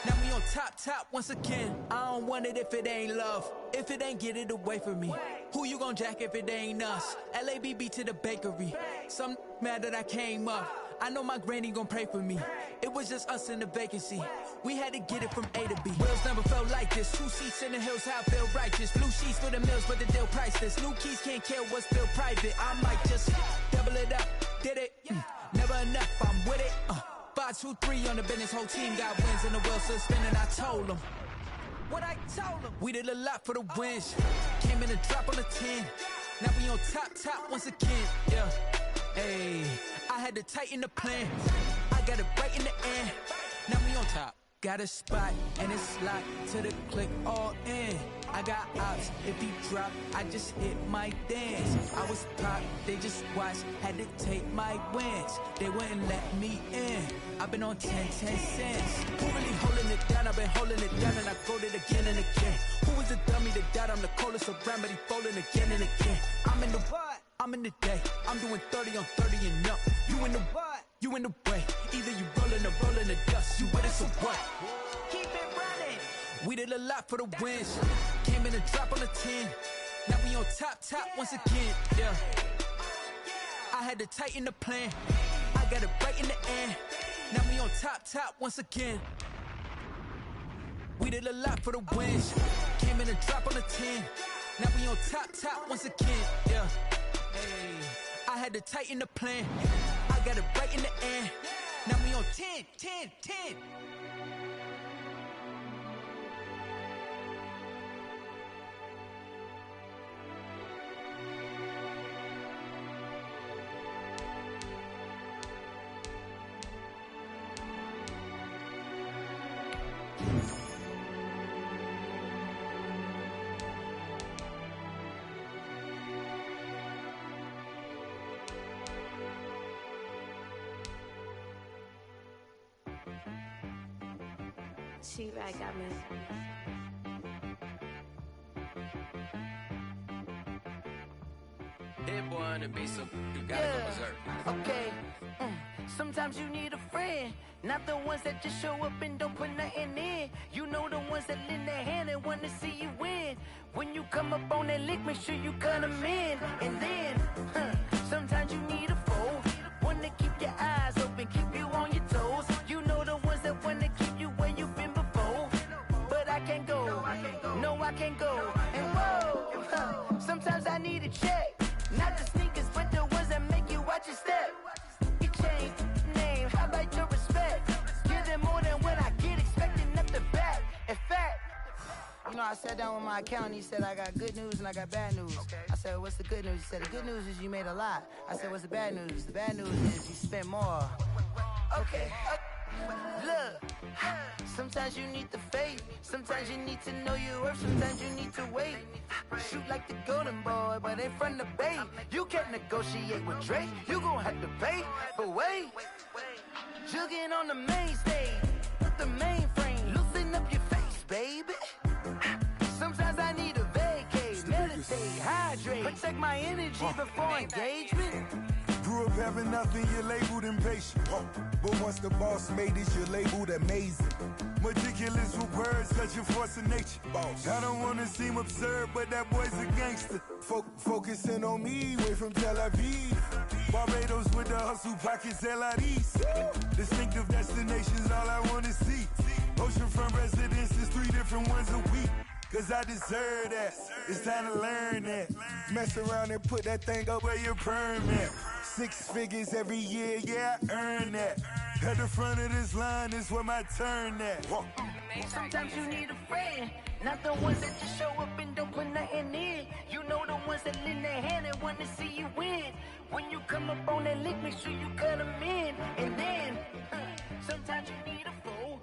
now we on top once again. I don't want it if it ain't love. If it ain't, get it away from me. Who you gon' jack if it ain't us? LABB to the bakery. Some mad that I came up. I know my granny gon' pray for me. It was just us in the vacancy. We had to get it from A to B. Wheels never felt like this. 2 seats in the hills, how I feel righteous. Blue sheets for the mills, but the deal priceless. New keys can't kill what's still private. I might just double it up. Did it? Never enough, I'm with it. 5, 2, 3 on the business. Whole team got wins and the wheels still spinning. I told them what I told them. We did a lot for the wins. Came in a drop on the 10. Now we on top once again, yeah. Hey, I had to tighten the plan. I got it right in the end. Now we on top. Got a spot and it's locked to the click all in. I got ops, if he drop, I just hit my dance. I was pop, they just watched, had to take my wins. They wouldn't let me in. I've been on 10 cents. Who really holding it down? I've been holding it down and I go it again and again. Who was the dummy that died? I'm the coldest around, but he folding again and again. I'm in the what? I'm in the day. I'm doing 30 on 30 and up. You in the what? You in the way. Either you rolling or rolling the dust. You with it, so what? Keep it running. We did a lot for the wins. Came in a drop on the 10. Now we on top once again, yeah. I had to tighten the plan. I got it right in the end. Now we on top once again. We did a lot for the wins. Came in a drop on the 10. Now we on top once again, yeah. Hey, I had to tighten the plan. I got it right in the end. Now we on 10. She-Rag got me. Hit boy on the beat, so you gotta go berserk. Okay. Sometimes you need a friend, not the ones that just show up and don't put nothing in. You know the ones that lend their hand and want to see you win. When you come up on that lick, make sure you cut them in. And then, sometimes you need a foe, one to keep your eyes open, keep you on your toes. You know the ones that want to keep you where you've been before. But I can't go, no I can't go. And whoa, sometimes I need a check, not the sneakers, but the ones that make you watch your step. You change name, how about your respect? Give them more than what I get, expecting nothing back. In fact, you know, I sat down with my accountant, he said I got good news and I got bad news. I said, what's the good news? He said, the good news is you made a lot. I said, what's the bad news? The bad news is you spent more. Okay. Look, sometimes you need the faith, sometimes you need to know your worth, sometimes you need to wait. Shoot like the golden boy, but in front of bait. You can't negotiate with Drake, you gon' have to pay. But wait, jugging on the main stage, with the mainframe, loosen up your face, baby. Sometimes I need a vacate, meditate, hydrate, protect my energy before engagement. Grew up having nothing, you're labeled impatient. But once the boss made it, you're labeled amazing. Meticulous with words, such a force of nature. I don't wanna seem absurd, but that boy's a gangster. Focusing on me, way from Tel Aviv. Barbados with the hustle pockets, LIDs. Distinctive destinations, all I wanna see. Oceanfront residences, 3 different ones a week. Cause I deserve that, it's time to learn that. Mess around and put that thing up where your perm at. 6 figures every year, yeah, I earn that. At the front of this line is where my turn at. Sometimes you need a friend, not the ones that just show up and don't put nothing in. You know the ones that lend their hand and want to see you win. When you come up on that lick, make sure you cut them in. And then, sometimes you need a foe.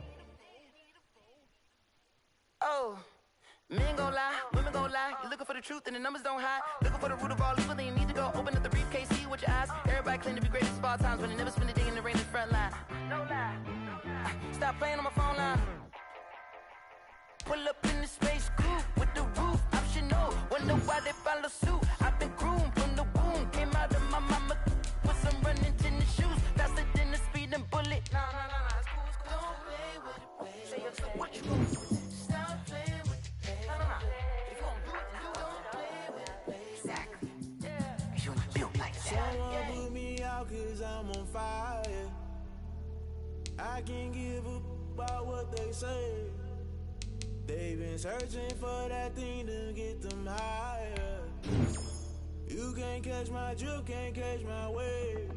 Oh. Men gon' lie, women gon' lie. You're looking for the truth and the numbers don't hide. Looking for the root of all evil, then you need to go open up the briefcase, see with your eyes. Everybody claim to be greatest of all times, but they never spend a day in the rain in the front line. No lie. Stop playing on my phone line. Pull up in the space coupe with the roof, optional. Wonder why they follow suit. I've been groomed from the womb. Came out of my mama with some running tennis shoes. Faster than the speeding bullet. Nah, it's cool, it's cool. Don't play with it, baby. Say your thing. What you gonna do? Stop playing with it, baby. Nah. If you gonna do it, then don't play with it, baby. Exactly. Yeah. You built like that. Someone put me out 'cause I'm on fire. I can't give up about what they say. They've been searching for that thing to get them higher. You can't catch my drift, can't catch my wave.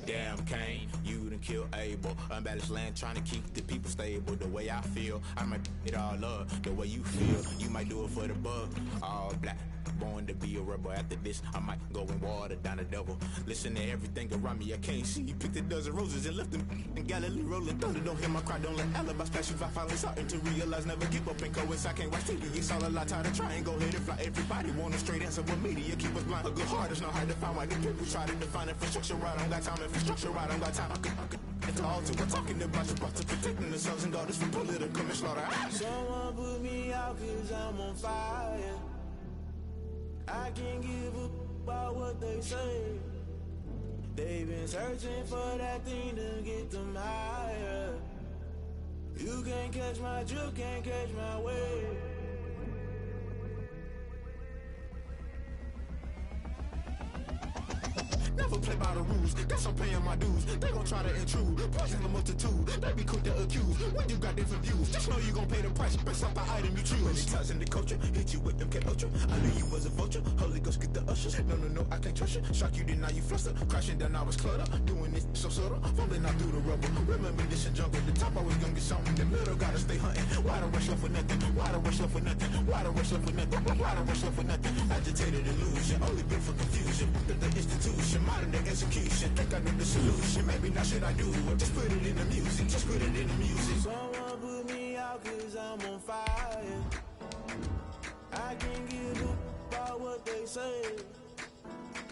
Damn, Kane, you done killed Abel. Unbalanced land, trying to keep the people stable. The way I feel, I might it all up. The way you feel, you might do it for the bug. All black, born to be a rebel. After this, I might go and water down the devil. Listen to everything around me, I can't see. You picked a dozen roses and left them in Galilee rolling thunder. Don't hear my cry, don't let alibis pass you. I finally starting to realize, never give up and coincide. Can't watch TV, it's all a lot. Tired of trying, go ahead and fly. Everybody want a straight answer with media, keep us blind. A good heart is not hard to find. Why the people try to define infrastructure right? I don't got time, infrastructure right, I don't got time. I could at the altar, we're talking about you, brought to protecting the sons and daughters from political manslaughter. Someone put me out 'cause I'm on fire. I can't give up about what they say. They've been searching for that thing to get them higher. You can't catch my drift, can't catch my wave. Never play by the rules, guess I'm paying my dues. They gon' try to intrude, poison the multitude. They be quick to accuse, when you got different views. Just know you gon' pay the price, based off the item you choose. Many times in the culture, hit you with them K-Ultra. I knew you was a vulture, Holy Ghost get the ushers. No, I can't trust you. Shock you, then now you fluster. Crashing down, I was cluttered. Doing this so subtle, fumbling out through the rubble. Remember this in jungle, the top I was gonna get something. The middle gotta stay hunting. Why the rush left for nothing? Why the rush left for nothing? Why the rush left for nothing? Why the rush left for nothing? Agitated illusion, only built for confusion. The institution, modern day execution. Think I know the solution. Maybe not should I do it? Just put it in the music. Just put it in the music. Someone put me out 'cause I'm on fire. I can't give up about what they say.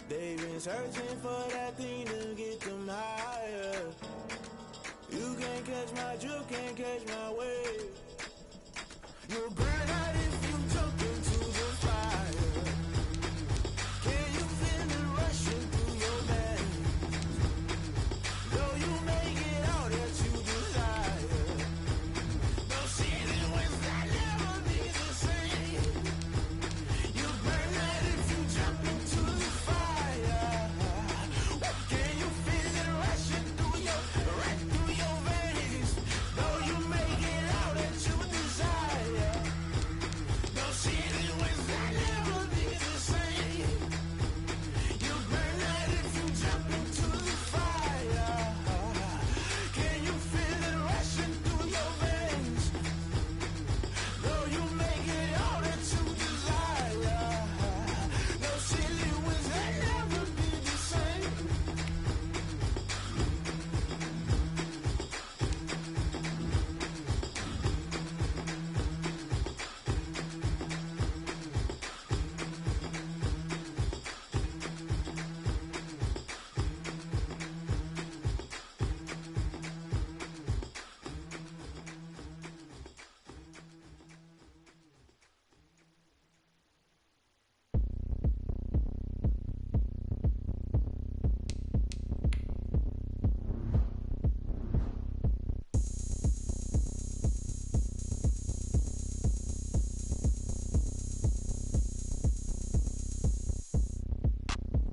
They've been searching for that thing to get them higher. You can't catch my drift, can't catch my wave. You'll burn out if you jump into the fire. Can you feel it rushing through your veins? Though you make it all that you desire. No ceiling wins that never be the same. You burn out if you jump into the fire. Can you feel it rushing through your veins? Though you make it all that you desire. No ceiling wins that never be the same. You burn out if you jump into the fire. Can you feel it rushing through your veins? Though you make it all that you desire. No ceiling wins that never be the same.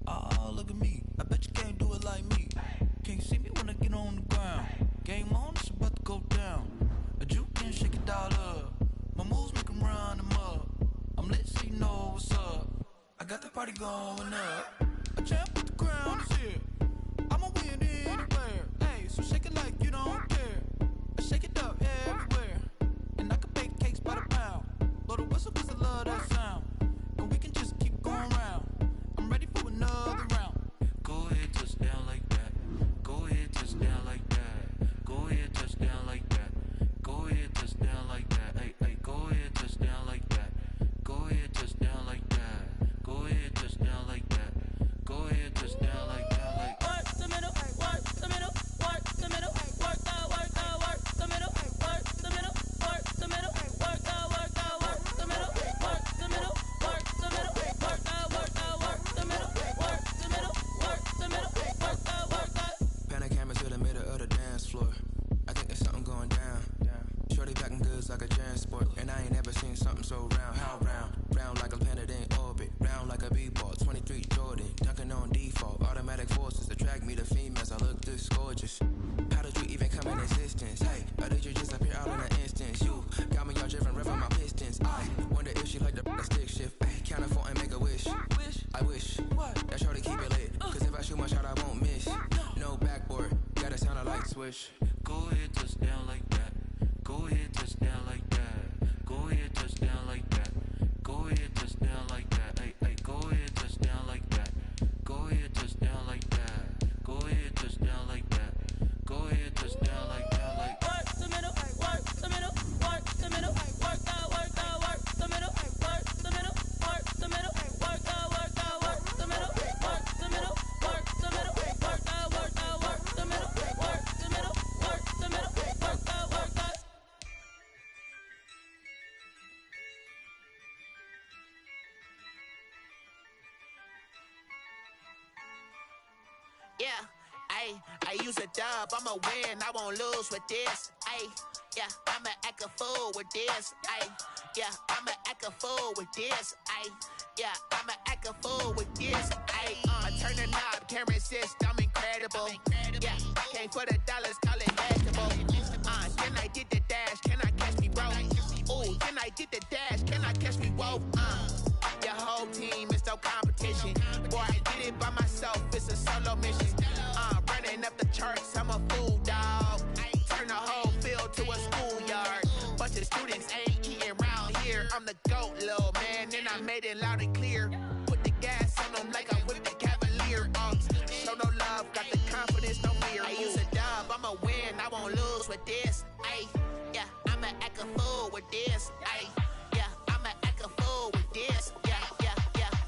Oh, look at me. I bet you can't do it like me. Can't see me when I get on the ground. Game on, it's about to go down. A juke and shake it all up. My moves make 'em run them up. I'm lit so you know what's up. I got the party going up. A champ with the crown is here. I'ma win anywhere. Hey, so shake it like you don't care. I shake it up everywhere. And I can bake cakes by the pound. Blow the whistle 'cause I love that sound. And we can just keep going round. I'm ready for another round. Go ahead, touch down like that. Go ahead, touch down like that. Go ahead, touch down like that. Go ahead, touch down like that. Hey, go ahead, touch down like that. Go ahead, touch down like that. Go ahead, touch down like that. Shorty packing goods like a transport, and I ain't never seen something so round. How round? Round like a planet in orbit, round like a b-ball. 23 Jordan, dunking on default. Automatic forces attract me to females. I look this gorgeous. How did you even come in existence? Hey, or did you just appear out in an instance? You got me all driven, revving my pistons. I wonder if she like the stick shift. Ay, count it 4 and make a wish. I wish that shorty keep it lit. Cause if I shoot my shot, I won't miss. No backboard, gotta sound a light switch. Go ahead, touchdown like that. Go ahead, touchdown like that. Go ahead, touchdown like that. Go ahead, touchdown like that. Ay, ay, go ahead, touchdown like that. Go ahead, touchdown like that. Go ahead, touchdown like that. Go ahead, touchdown like that. Like work the middle, work the middle, work the middle, work out, work out, work the middle, work the middle, work the middle, work out, work out, work the middle, work the middle, work the middle, work out, work out, work the middle, work the middle, work the middle, work out, work out. Yeah, I use a dub, I'ma win, I won't lose with this. Yeah, I'ma act a fool with this. Yeah, I'ma act a fool with this. Yeah, I'ma act a fool with this. I turn the knob, camera assist, I'm incredible. Yeah, came for the dollars, call it vegetable. Then I did the dash, can I catch me, bro? Ooh, then I did the dash, can I catch me, whoa? Your whole team is no competition. Boy, I did it by myself, it's a solo mission. Running up the charts, I'm a fool, dog. Turn the whole field to a schoolyard. Bunch of students ain't eating round here. I'm the GOAT, little man, and I made it loud and clear. Put the gas on them like I whipped the Cavalier. Show no love, got the confidence, no fear. I use a dub, I'ma win, I won't lose with this. Yeah, I'ma act a fool with this. Yeah, I'ma act a fool with this. Yeah,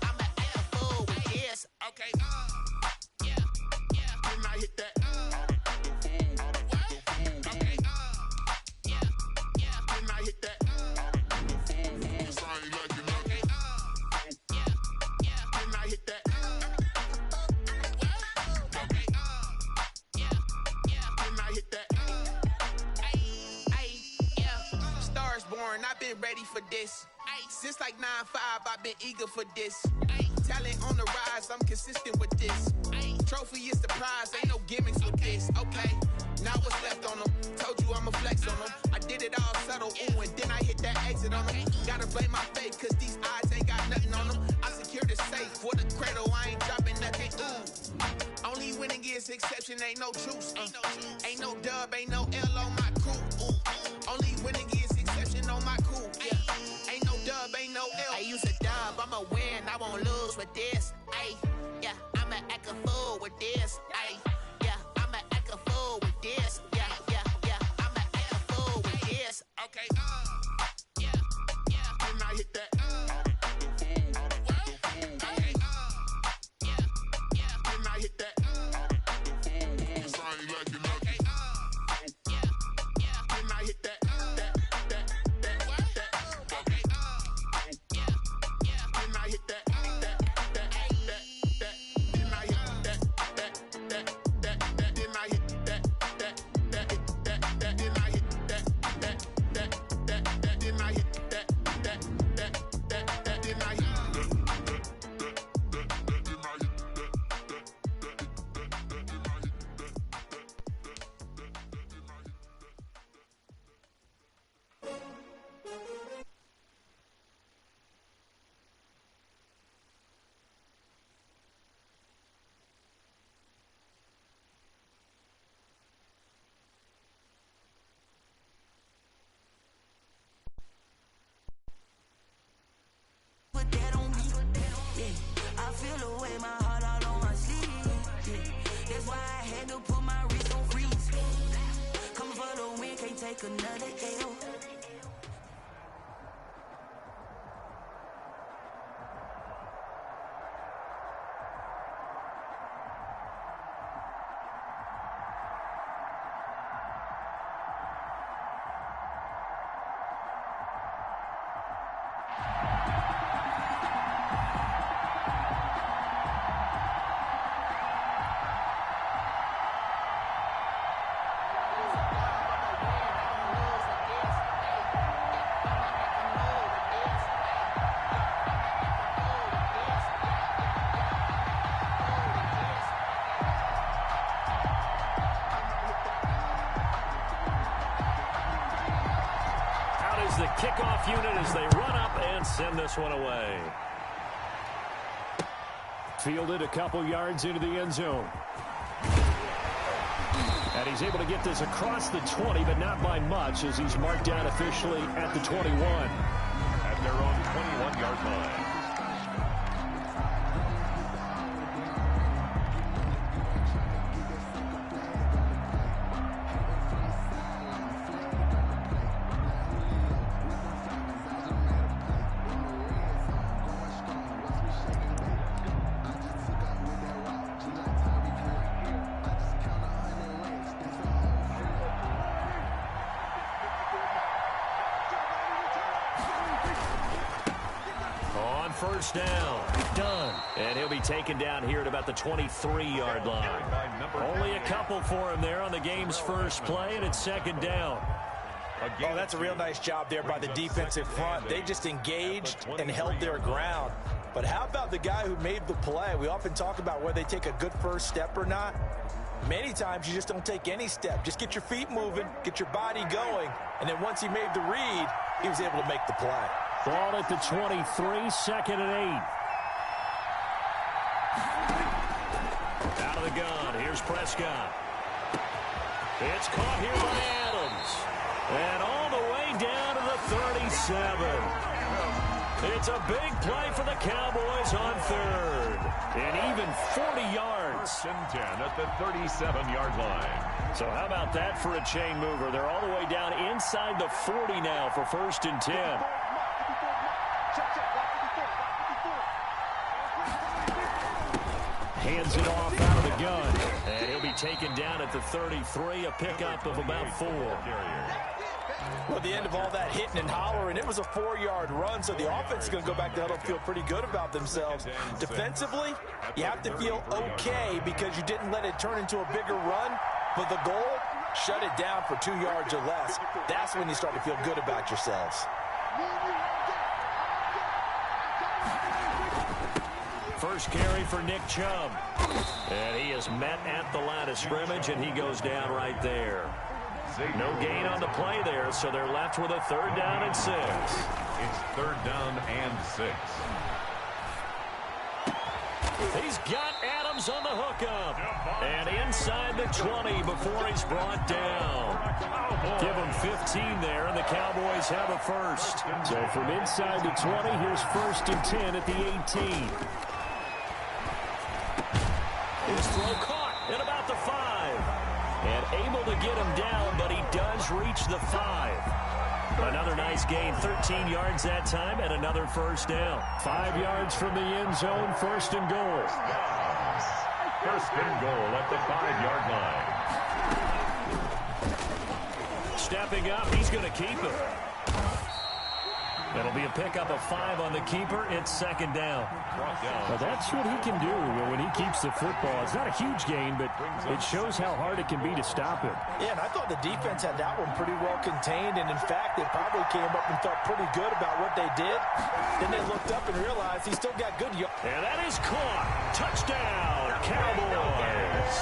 I'ma act a fool with this. Okay, yeah, then I hit that. Okay, yeah, then I hit that. So I ain't like it. Okay, yeah, then I hit that. Okay, yeah, then I hit that. Yeah, Stars born, I've been ready for this. Since like 9-5, I've been eager for this. Talent on the rise, I'm consistent with this. Trophy is the prize, ain't no gimmicks with this. Okay, now what's left on them? Told you I'ma flex on them. I did it all subtle, ooh, and then I hit that exit on them. Gotta blame my faith, cause these odds ain't got nothing on them. I secure the safe for the cradle, I ain't dropping nothing, ooh. Only winning is exception, ain't no truce. Ain't no dub, ain't no L on my crew, ooh. Only winning is exception on my crew, yeah. Ain't no dub, ain't no L. I use a dub, I'ma win, I won't lose with this. Yeah, I'ma act a fool with this. Yeah, I'ma act a fool with this. Yeah, I'ma act a fool with this. Okay, yeah, then I hit that. Okay, yeah, then I hit that. So I ain't like it. Okay, yeah, then I hit that. Another L. the kickoff unit as they run up and send this one away. Fielded a couple yards into the end zone. And he's able to get this across the 20, but not by much, as he's marked down officially at the 21. At their own 21-yard line. First down. Done. And he'll be taken down here at about the 23-yard line. Only a couple for him there on the game's first play, and it's second down. Oh, that's a real nice job there by the defensive front. They just engaged and held their ground. But how about the guy who made the play? We often talk about whether they take a good first step or not. Many times you just don't take any step. Just get your feet moving, get your body going, and then once he made the read, he was able to make the play. Ball at the 23, second and 8. Out of the gun, here's Prescott. It's caught here by Adams. And all the way down to the 37. It's a big play for the Cowboys on third. And even 40 yards. First and 10 at the 37-yard line. So how about that for a chain mover? They're all the way down inside the 40 now for first and 10. Hands it off out of the gun. And he'll be taken down at the 33, a pickup of about 4. Well, at the end of all that hitting and hollering, it was a 4-yard run, so the offense is going to go back to huddle and feel pretty good about themselves. Defensively, you have to feel okay because you didn't let it turn into a bigger run, but the goal, shut it down for 2 yards or less. That's when you start to feel good about yourselves. First carry for Nick Chubb. And he is met at the line of scrimmage, and he goes down right there. No gain on the play there, so they're left with a third down and 6. It's third down and 6. He's got Adams on the hookup. And inside the 20 before he's brought down. Give him 15 there, and the Cowboys have a first. So from inside the 20, here's first and 10 at the 18. His throw caught at about the 5. And able to get him down, but he does reach the 5. Another nice gain, 13 yards that time, and another first down. 5 yards from the end zone, first and goal. First and goal at the 5-yard line. Stepping up, he's going to keep it. It'll be a pickup of 5 on the keeper. It's second down. Well, that's what he can do when he keeps the football. It's not a huge gain, but it shows how hard it can be to stop him. Yeah, and I thought the defense had that one pretty well contained, and in fact, they probably came up and felt pretty good about what they did. Then they looked up and realized he still got good yards. And that is caught. Touchdown, Cowboys.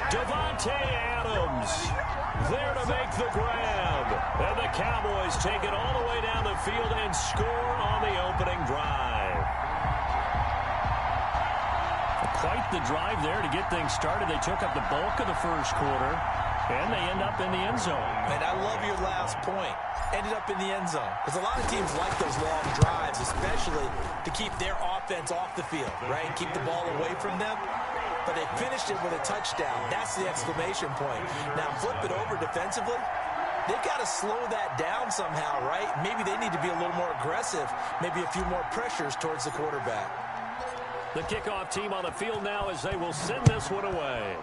Davante Adams there to make the grab. And the Cowboys take it all the way down the field and score on the opening drive. Quite the drive there to get things started. They took up the bulk of the first quarter, and they end up in the end zone. And I love your last point. Ended up in the end zone. Because a lot of teams like those long drives, especially to keep their offense off the field, right? Keep the ball away from them. But they finished it with a touchdown. That's the exclamation point. Now flip it over defensively. They've got to slow that down somehow, right? Maybe they need to be a little more aggressive. Maybe a few more pressures towards the quarterback. The kickoff team on the field now as they will send this one away.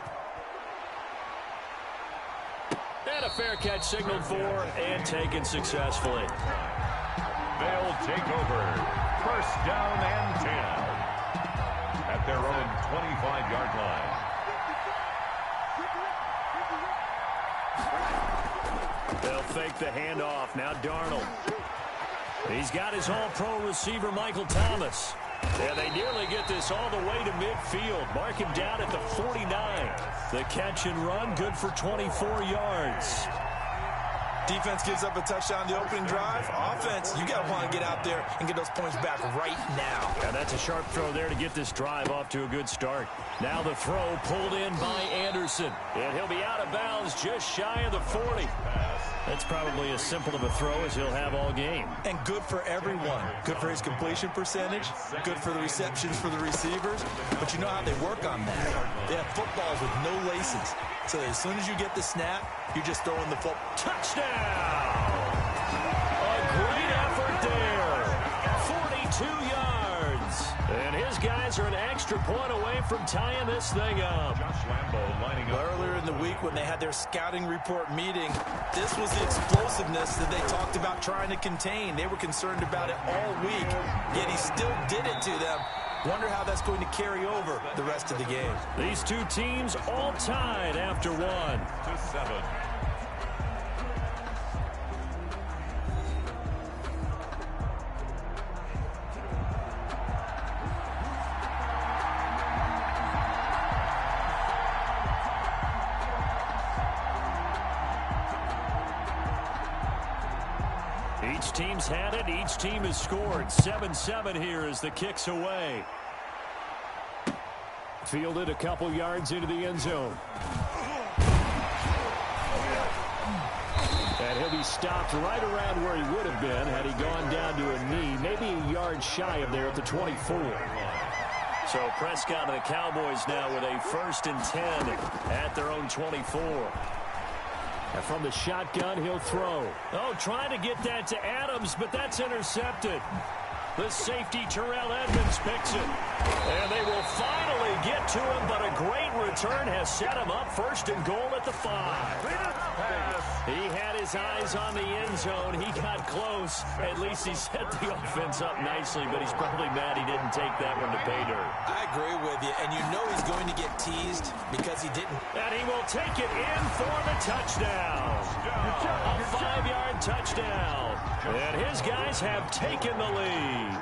And a fair catch signaled for and taken successfully. They'll take over. First down and 10 at their own 25-yard line. They'll fake the handoff. Now Darnold. He's got his all-pro receiver, Michael Thomas. And they nearly get this all the way to midfield. Mark him down at the 49. The catch and run, good for 24 yards. Defense gives up a touchdown the opening drive. Offense, you got to want to get out there and get those points back right now. And that's a sharp throw there to get this drive off to a good start. Now the throw pulled in by Anderson. And he'll be out of bounds just shy of the 40. That's probably as simple of a throw as he'll have all game. And good for everyone. Good for his completion percentage. Good for the receptions for the receivers. But you know how they work on that. They have footballs with no laces. So as soon as you get the snap, you're just throwing the football. Touchdown! A great effort there. 42 yards. And his guys are an extra point away from tying this thing up. Josh Lambo lining up. Earlier in the week when they had their scouting report meeting, this was the explosiveness that they talked about trying to contain. They were concerned about it all week, yet he still did it to them. Wonder how that's going to carry over the rest of the game. These two teams all tied after one. 2-7. Each team's had it. Each team has scored. 7-7 here as the kick's away. Fielded a couple yards into the end zone. And he'll be stopped right around where he would have been had he gone down to a knee, maybe a yard shy of there at the 24. So Prescott and the Cowboys now with a 1st and 10 at their own 24. And from the shotgun, he'll throw. Oh, trying to get that to Adams, but that's intercepted. The safety, Terrell Edmonds, picks it. And they will finally get to him, but a great return has set him up 1st and goal at the 5. He had his eyes on the end zone. He got close. At least he set the offense up nicely, but he's probably mad he didn't take that one to pay dirt. I agree with you, and you know he's going to get teased because he didn't. And he will take it in for the touchdown. A 5-yard touchdown. And his guys have taken the lead.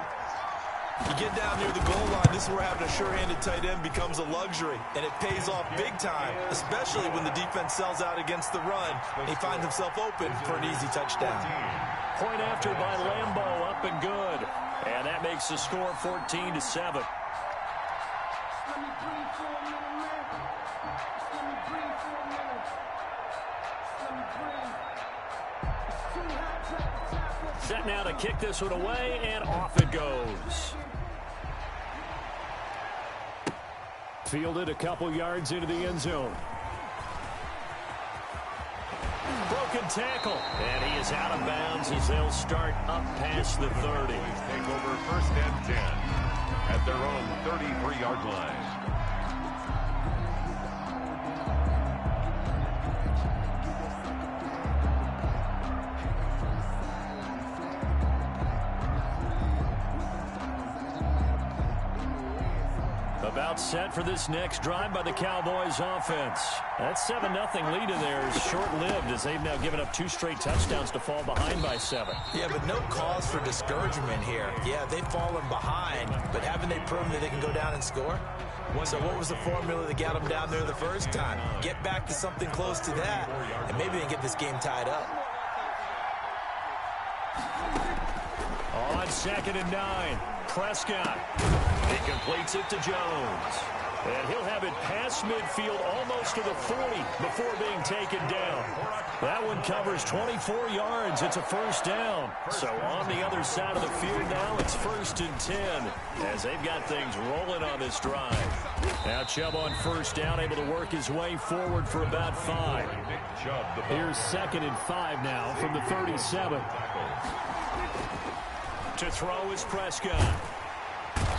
You get down near the goal line, this is where having a sure-handed tight end becomes a luxury, and it pays off big time, especially when the defense sells out against the run, and he finds himself open for an easy touchdown. Point after by Lambo, up and good. And that makes the score 14-7. Set now to kick this one away, and off it goes. Fielded a couple yards into the end zone. Broken tackle. And he is out of bounds as they'll start up past the 30. Take over 1st and 10 at their own 33-yard line. About set for this next drive by the Cowboys offense. That 7-0 lead in there is short-lived as they've now given up 2 straight touchdowns to fall behind by 7. Yeah, but no cause for discouragement here. Yeah, they've fallen behind, but haven't they proven that they can go down and score? So what was the formula that got them down there the first time? Get back to something close to that, and maybe they can get this game tied up. On 2nd and 9, Prescott. He completes it to Jones. And he'll have it past midfield almost to the 40 before being taken down. That one covers 24 yards. It's a 1st down. So on the other side of the field now, it's 1st and 10 as they've got things rolling on this drive. Now Chubb on 1st down, able to work his way forward for about 5. Here's 2nd and 5 now from the 37. To throw is Prescott.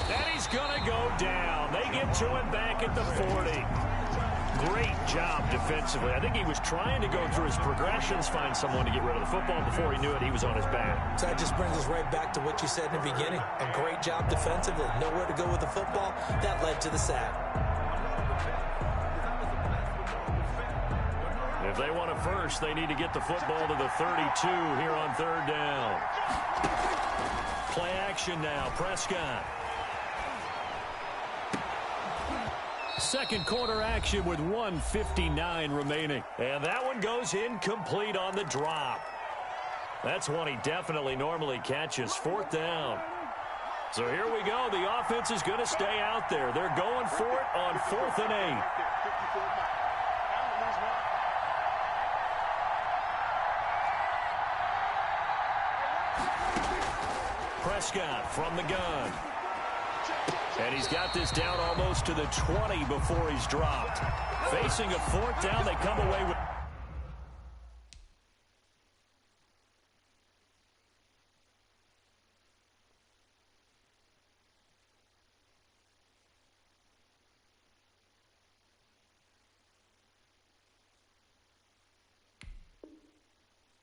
And he's going to go down. They get to him back at the 40. Great job defensively. I think he was trying to go through his progressions, find someone to get rid of the football. Before he knew it, he was on his back. So that just brings us right back to what you said in the beginning. A great job defensively. Nowhere to go with the football. That led to the sack. If they want it first, they need to get the football to the 32 here on 3rd down. Play action now, Prescott. 2nd quarter action with 1:59 remaining. And that one goes incomplete on the drop. That's one he definitely normally catches. 4th down. So here we go. The offense is going to stay out there. They're going for it on 4th and 8. Prescott from the gun. And he's got this down almost to the 20 before he's dropped. Facing a 4th down, they come away with...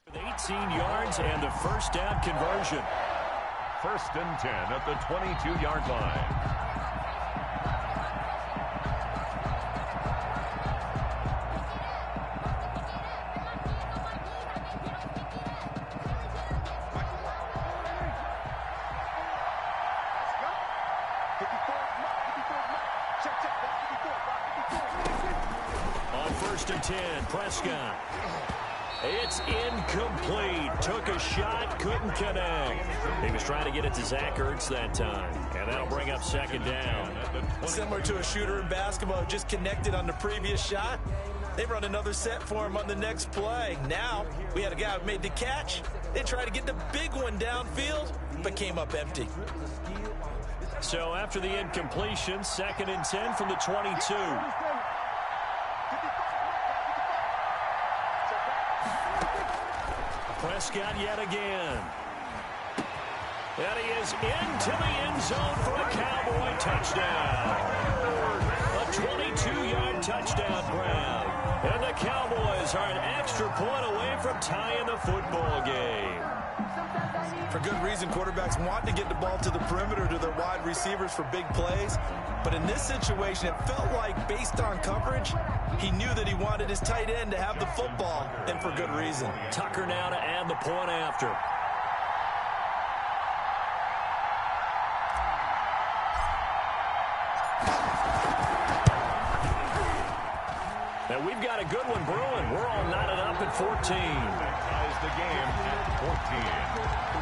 with 18 yards and a first down conversion. 1st and 10 at the 22-yard line. On 1st and 10, Prescott. It's incomplete. Took a shot, couldn't connect. He was trying to get it to Zach Ertz that time. And that'll bring up 2nd down. Similar to a shooter in basketball, just connected on the previous shot. They run another set for him on the next play. Now, we had a guy who made the catch. They tried to get the big one downfield, but came up empty. So after the incompletion, 2nd and 10 from the 22. Prescott yet again. And he is into the end zone for a Cowboy touchdown. A 22-yard touchdown grab. And the Cowboys are an extra point away from tying the football game. For good reason, quarterbacks want to get the ball to the perimeter to their wide receivers for big plays. But in this situation, it felt like, based on coverage, he knew that he wanted his tight end to have the football, and for good reason. Tucker now to add the point after. And we've got a good one brewing. We're all knotted up at 14. Ties the game at 14.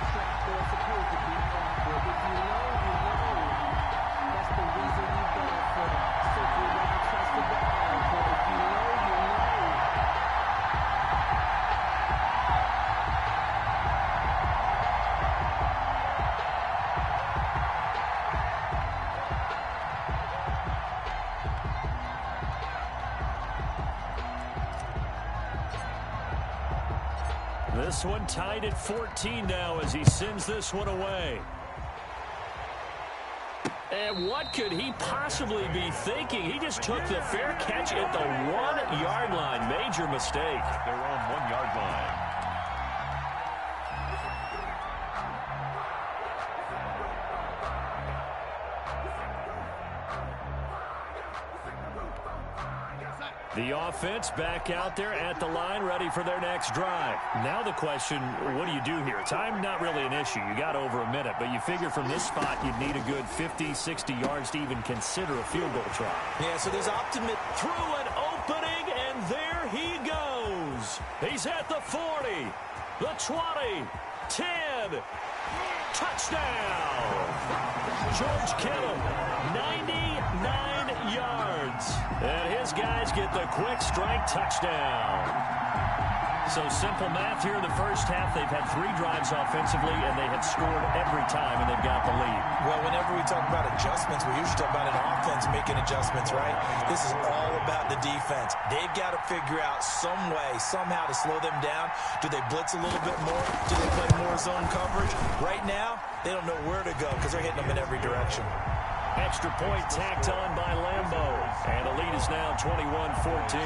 This one tied at 14 now as he sends this one away. And what could he possibly be thinking? He just took the fair catch at the 1-yard line. Major mistake. Their own 1-yard line. The offense back out there at the line, ready for their next drive. Now the question, what do you do here? Time, not really an issue. You got over a minute, but you figure from this spot you'd need a good 50, 60 yards to even consider a field goal try. Yeah, so there's optimism. Through an opening, and there he goes. He's at the 40, the 20, 10. Touchdown! George Kittle, 99 yards. And his guys get the quick strike touchdown. So simple math here in the first half. They've had 3 drives offensively, and they have scored every time, and they've got the lead. Well, whenever we talk about adjustments, we usually talk about an offense making adjustments, right? This is all about the defense. They've got to figure out some way, somehow to slow them down. Do they blitz a little bit more? Do they play more zone coverage? Right now, they don't know where to go because they're hitting them in every direction. Extra point tacked on by Lambo. And the lead is now 21-14.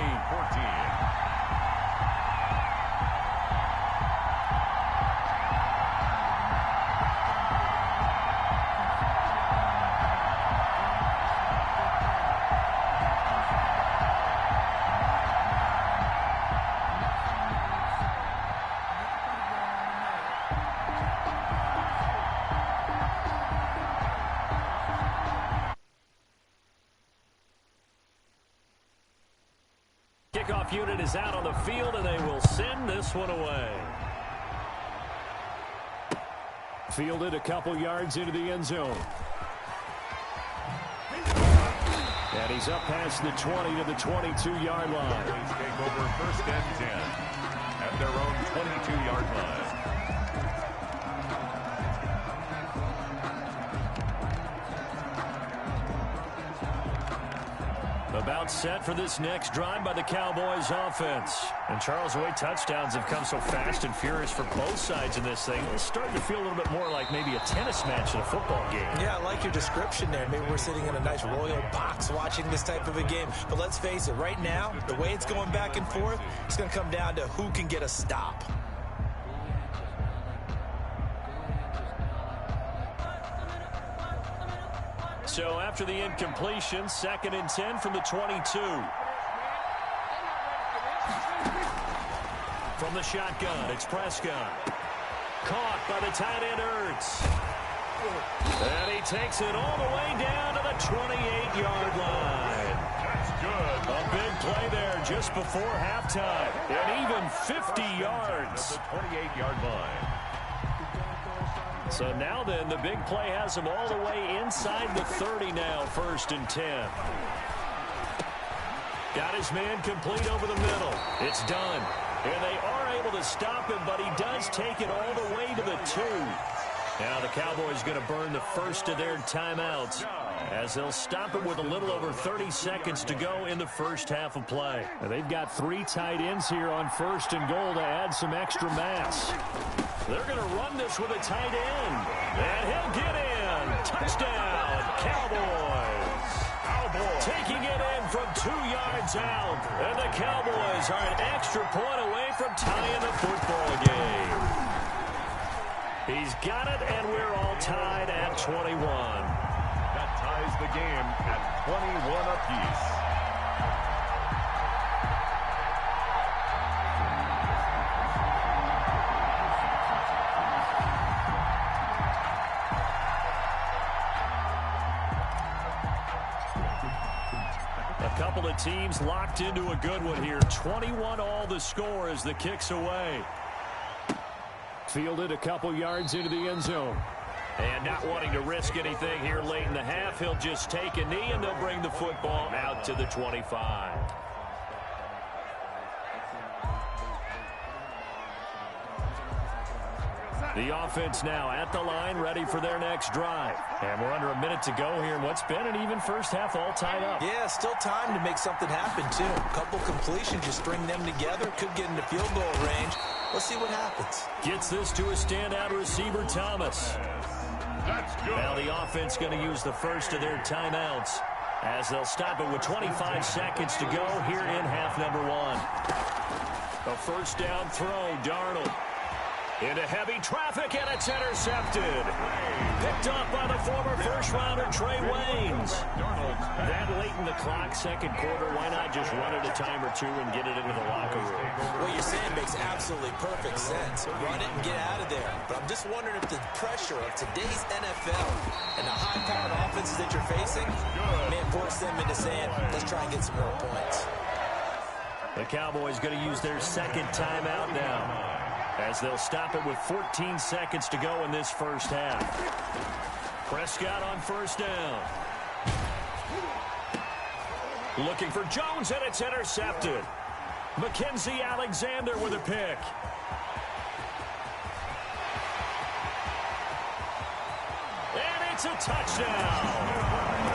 Kickoff unit is out on the field, and they will send this one away. Fielded a couple yards into the end zone. And he's up past the 20 to the 22-yard line. Please take over 1st and 10 at their own 22-yard line. About set for this next drive by the Cowboys offense. And Charles, the way touchdowns have come so fast and furious for both sides in this thing, it's starting to feel a little bit more like maybe a tennis match in a football game. Yeah, I like your description there. Maybe we're sitting in a nice royal box watching this type of a game. But let's face it, right now, the way it's going back and forth, it's going to come down to who can get a stop. So after the incompletion, 2nd and 10 from the 22. From the shotgun, it's Prescott. Caught by the tight end Ertz. And he takes it all the way down to the 28-yard line. That's good. A big play there just before halftime. And even 50 yards. At the 28-yard line. So now then, the big play has him all the way inside the 30 now, 1st and 10. Got his man complete over the middle. It's done. And they are able to stop him, but he does take it all the way to the 2. Now the Cowboys going to burn the first of their timeouts as they'll stop him with a little over 30 seconds to go in the first half of play. And they've got 3 tight ends here on 1st and goal to add some extra mass. They're going to run this with a tight end. And he'll get in. Touchdown, Cowboys. Taking it in from 2 yards out. And the Cowboys are an extra point away from tying the football game. He's got it, and we're all tied at 21. That ties the game at 21 apiece. A couple of teams locked into a good one here. 21 all the score as the kick's away. Fielded a couple yards into the end zone. And not wanting to risk anything here late in the half, he'll just take a knee and they'll bring the football out to the 25. The offense now at the line, ready for their next drive. And we're under a minute to go here in what's been an even first half, all tied up. Yeah, still time to make something happen, too. A couple completions, just string them together. Could get into field goal range. Let's see what happens. Gets this to a standout receiver, Thomas. That's good. Now the offense going to use the first of their timeouts as they'll stop it with 25 seconds to go here in half number 1. A first down throw, Darnold. Into heavy traffic, and it's intercepted. Picked up by the former first-rounder Trey Waynes. That late in the clock, second quarter, why not just run it a time or two and get it into the locker room? What you're saying makes absolutely perfect sense. Run it and get out of there. But I'm just wondering if the pressure of today's NFL and the high-powered offenses that you're facing may force them into saying, let's try and get some more points. The Cowboys going to use their second timeout now, as they'll stop it with 14 seconds to go in this first half. Prescott on first down. Looking for Jones, and it's intercepted. Mackenzie Alexander with a pick. And it's a touchdown.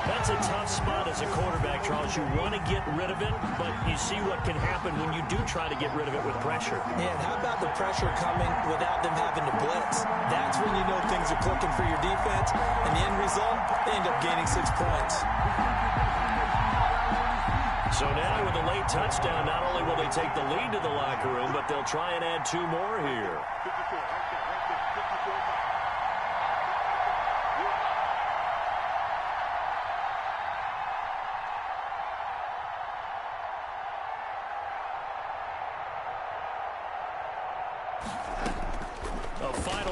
That's a tough spot as a quarterback, Charles. You want to get rid of it, but you see what can happen when you do try to get rid of it with pressure. Yeah, and how about the pressure coming without them having to blitz? That's when you know things are clicking for your defense, and the end result, they end up gaining 6 points. So now with a late touchdown, not only will they take the lead to the locker room, but they'll try and add 2 more here.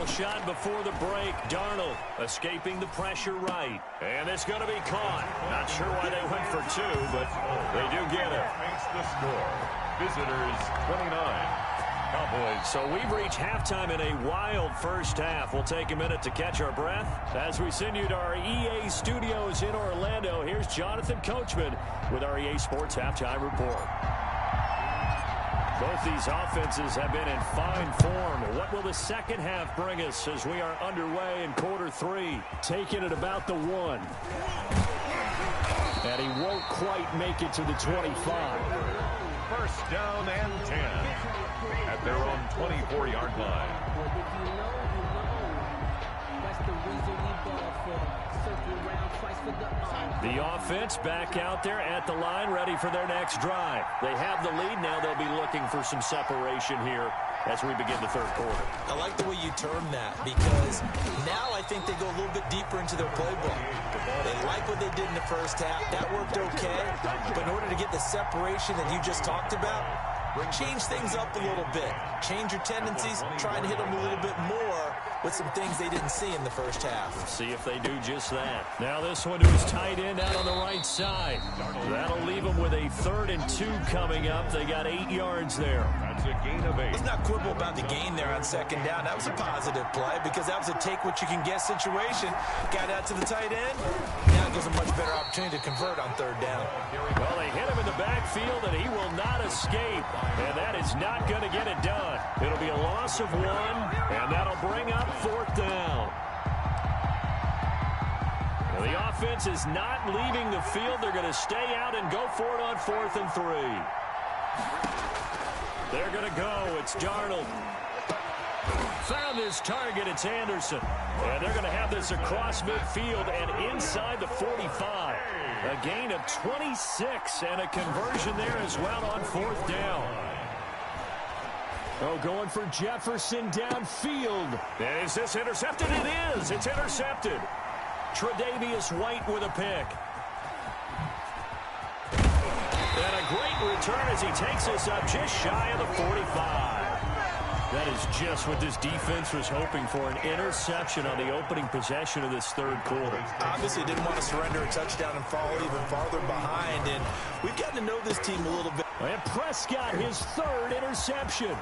Shot before the break. Darnold escaping the pressure right. And it's going to be caught. Not sure why they went for 2, but they do get it. Makes the score. Visitors 29. Cowboys So we've reached halftime in a wild first half. We'll take a minute to catch our breath as we send you to our EA studios in Orlando. Here's Jonathan Coachman with our EA Sports Halftime Report. Both these offenses have been in fine form. What will the second half bring us as we are underway in quarter 3? Taking it about the 1. And he won't quite make it to the 25. First down and 10 at their own 24-yard line. The offense back out there at the line, ready for their next drive. They have the lead. Now they'll be looking for some separation here as we begin the third quarter. I like the way you term that, because now I think they go a little bit deeper into their playbook. They like what they did in the first half. That worked okay. But in order to get the separation that you just talked about, change things up a little bit. Change your tendencies. Try and hit them a little bit more with some things they didn't see in the first half. We'll see if they do just that. Now this one to his tight end out on the right side. That'll leave them with a 3rd and 2 coming up. They got 8 yards there. That's a gain of 8. Let's not quibble about the gain there on second down. That was a positive play because that was a take-what-you-can-get situation. Got out to the tight end. Now it gives a much better opportunity to convert on 3rd down. Well, they hit him in the backfield, and he will not escape. And that is not going to get it done. It'll be a loss of 1, and that'll bring up 4th down. Well, the offense is not leaving the field. They're going to stay out and go for it on 4th and 3. They're going to go. It's Darnold. Found his target. It's Anderson. And they're going to have this across midfield and inside the 45. A gain of 26 and a conversion there as well on 4th down. Oh, going for Jefferson downfield. And is this intercepted? It is. It's intercepted. Tre'Davious White with a pick. And a great return as he takes us up just shy of the 45. That is just what this defense was hoping for, an interception on the opening possession of this third quarter. Obviously didn't want to surrender a touchdown and fall even farther behind, and we've gotten to know this team a little bit. And Prescott, his 3rd interception.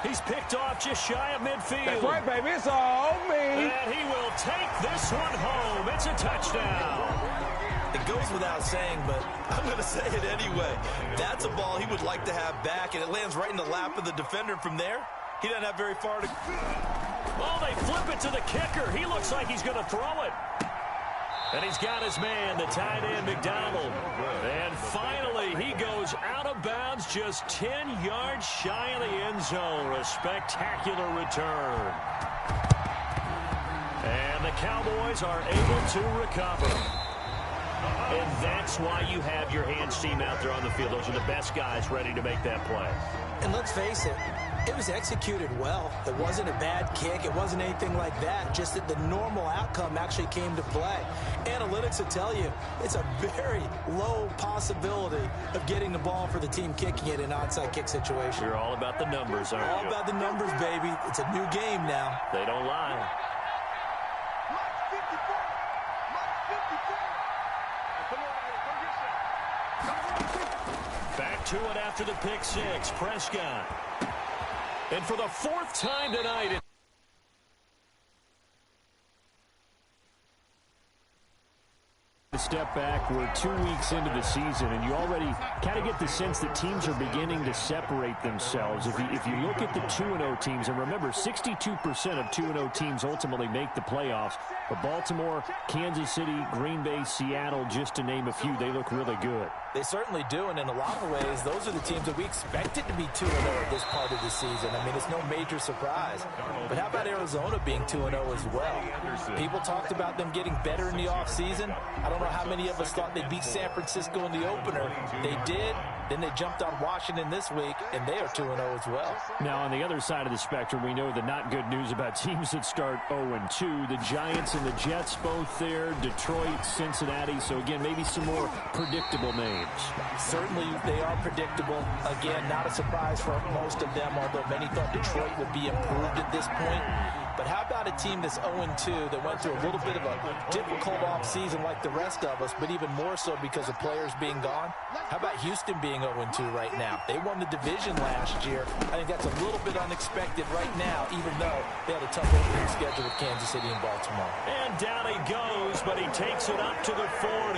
He's picked off just shy of midfield. That's right, baby. It's all me. And he will take this one home. It's a touchdown. It goes without saying, but I'm going to say it anyway. That's a ball he would like to have back, and it lands right in the lap of the defender from there. He doesn't have very far to go. Oh, they flip it to the kicker. He looks like he's going to throw it. And he's got his man, the tight end, McDonald. And finally, he goes out of bounds just 10 yards shy of the end zone. A spectacular return. And the Cowboys are able to recover. And that's why you have your hands team out there on the field. Those are the best guys ready to make that play. And let's face it, it was executed well. It wasn't a bad kick. It wasn't anything like that. Just that the normal outcome actually came to play. Analytics will tell you it's a very low possibility of getting the ball for the team kicking it in an onside kick situation. You're all about the numbers, aren't you? All about the numbers, baby. It's a new game now. They don't lie. Back to it after the pick 6. Prescott. And for the 4th time tonight, step back, we're 2 weeks into the season, and you already kind of get the sense that teams are beginning to separate themselves. If you look at the 2-0 teams, and remember, 62% of 2-0 teams ultimately make the playoffs, but Baltimore, Kansas City, Green Bay, Seattle, just to name a few, they look really good. They certainly do, and in a lot of ways, those are the teams that we expected to be 2-0 at this part of the season. I mean, it's no major surprise. But how about Arizona being 2-0 as well? People talked about them getting better in the offseason. I don't know how many of us thought they'd beat San Francisco in the opener. They did. Then they jumped on Washington this week, and they are 2-0 as well. Now, on the other side of the spectrum, we know the not good news about teams that start 0-2. The Giants and the Jets both there, Detroit, Cincinnati. So, again, maybe some more predictable names. Certainly, they are predictable. Again, not a surprise for most of them, although many thought Detroit would be improved at this point. But how about a team that's 0-2 that went through a little bit of a difficult offseason like the rest of us, but even more so because of players being gone? How about Houston being 0-2 right now? They won the division last year. I think that's a little bit unexpected right now, even though they had a tough opening schedule with Kansas City and Baltimore. And down he goes, but he takes it up to the 40.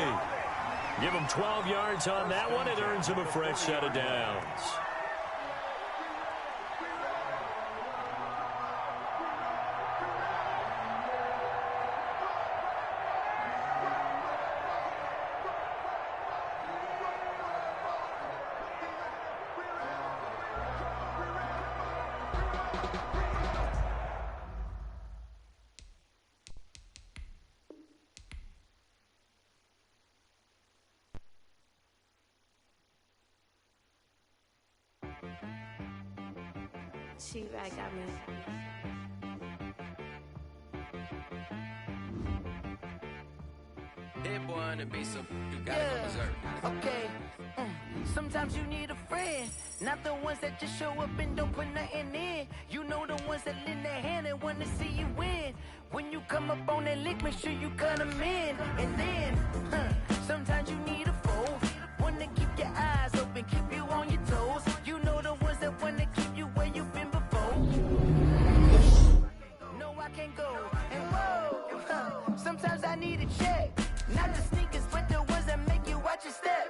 Give him 12 yards on that one. It earns him a fresh set of downs. She right got me. Hit boy on the beat, so you gotta go berserk. Okay. Sometimes you need a friend, not the ones that just show up and don't put nothing in. You know the ones that lend their hand and wanna see you win. When you come up on that lick, make sure you cut them in. And then, sometimes you need a foe, one to keep your eyes open, keep you on your toes. You know the ones that wanna keep you where you've been before. No, I can't go. And whoa, sometimes I need a check. Not the sneakers, but the ones that make you watch your step.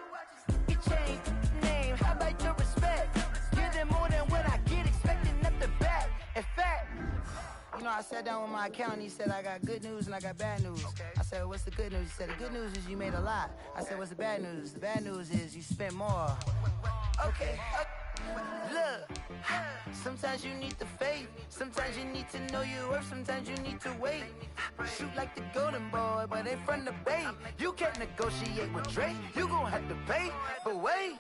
You change name, how about your respect? Give them more than what I get, expecting nothing back. In fact, you know, I sat down with my accountant. He said, I got good news and I got bad news. I said, what's the good news? He said, the good news is you made a lot. I said, what's the bad news? The bad news is you spent more. Okay. Look, sometimes you need the faith. Sometimes you need to know your worth. Sometimes you need to wait. Shoot like the golden boy, but they from the bay. You can't negotiate with Drake. You gon' have to pay. But wait,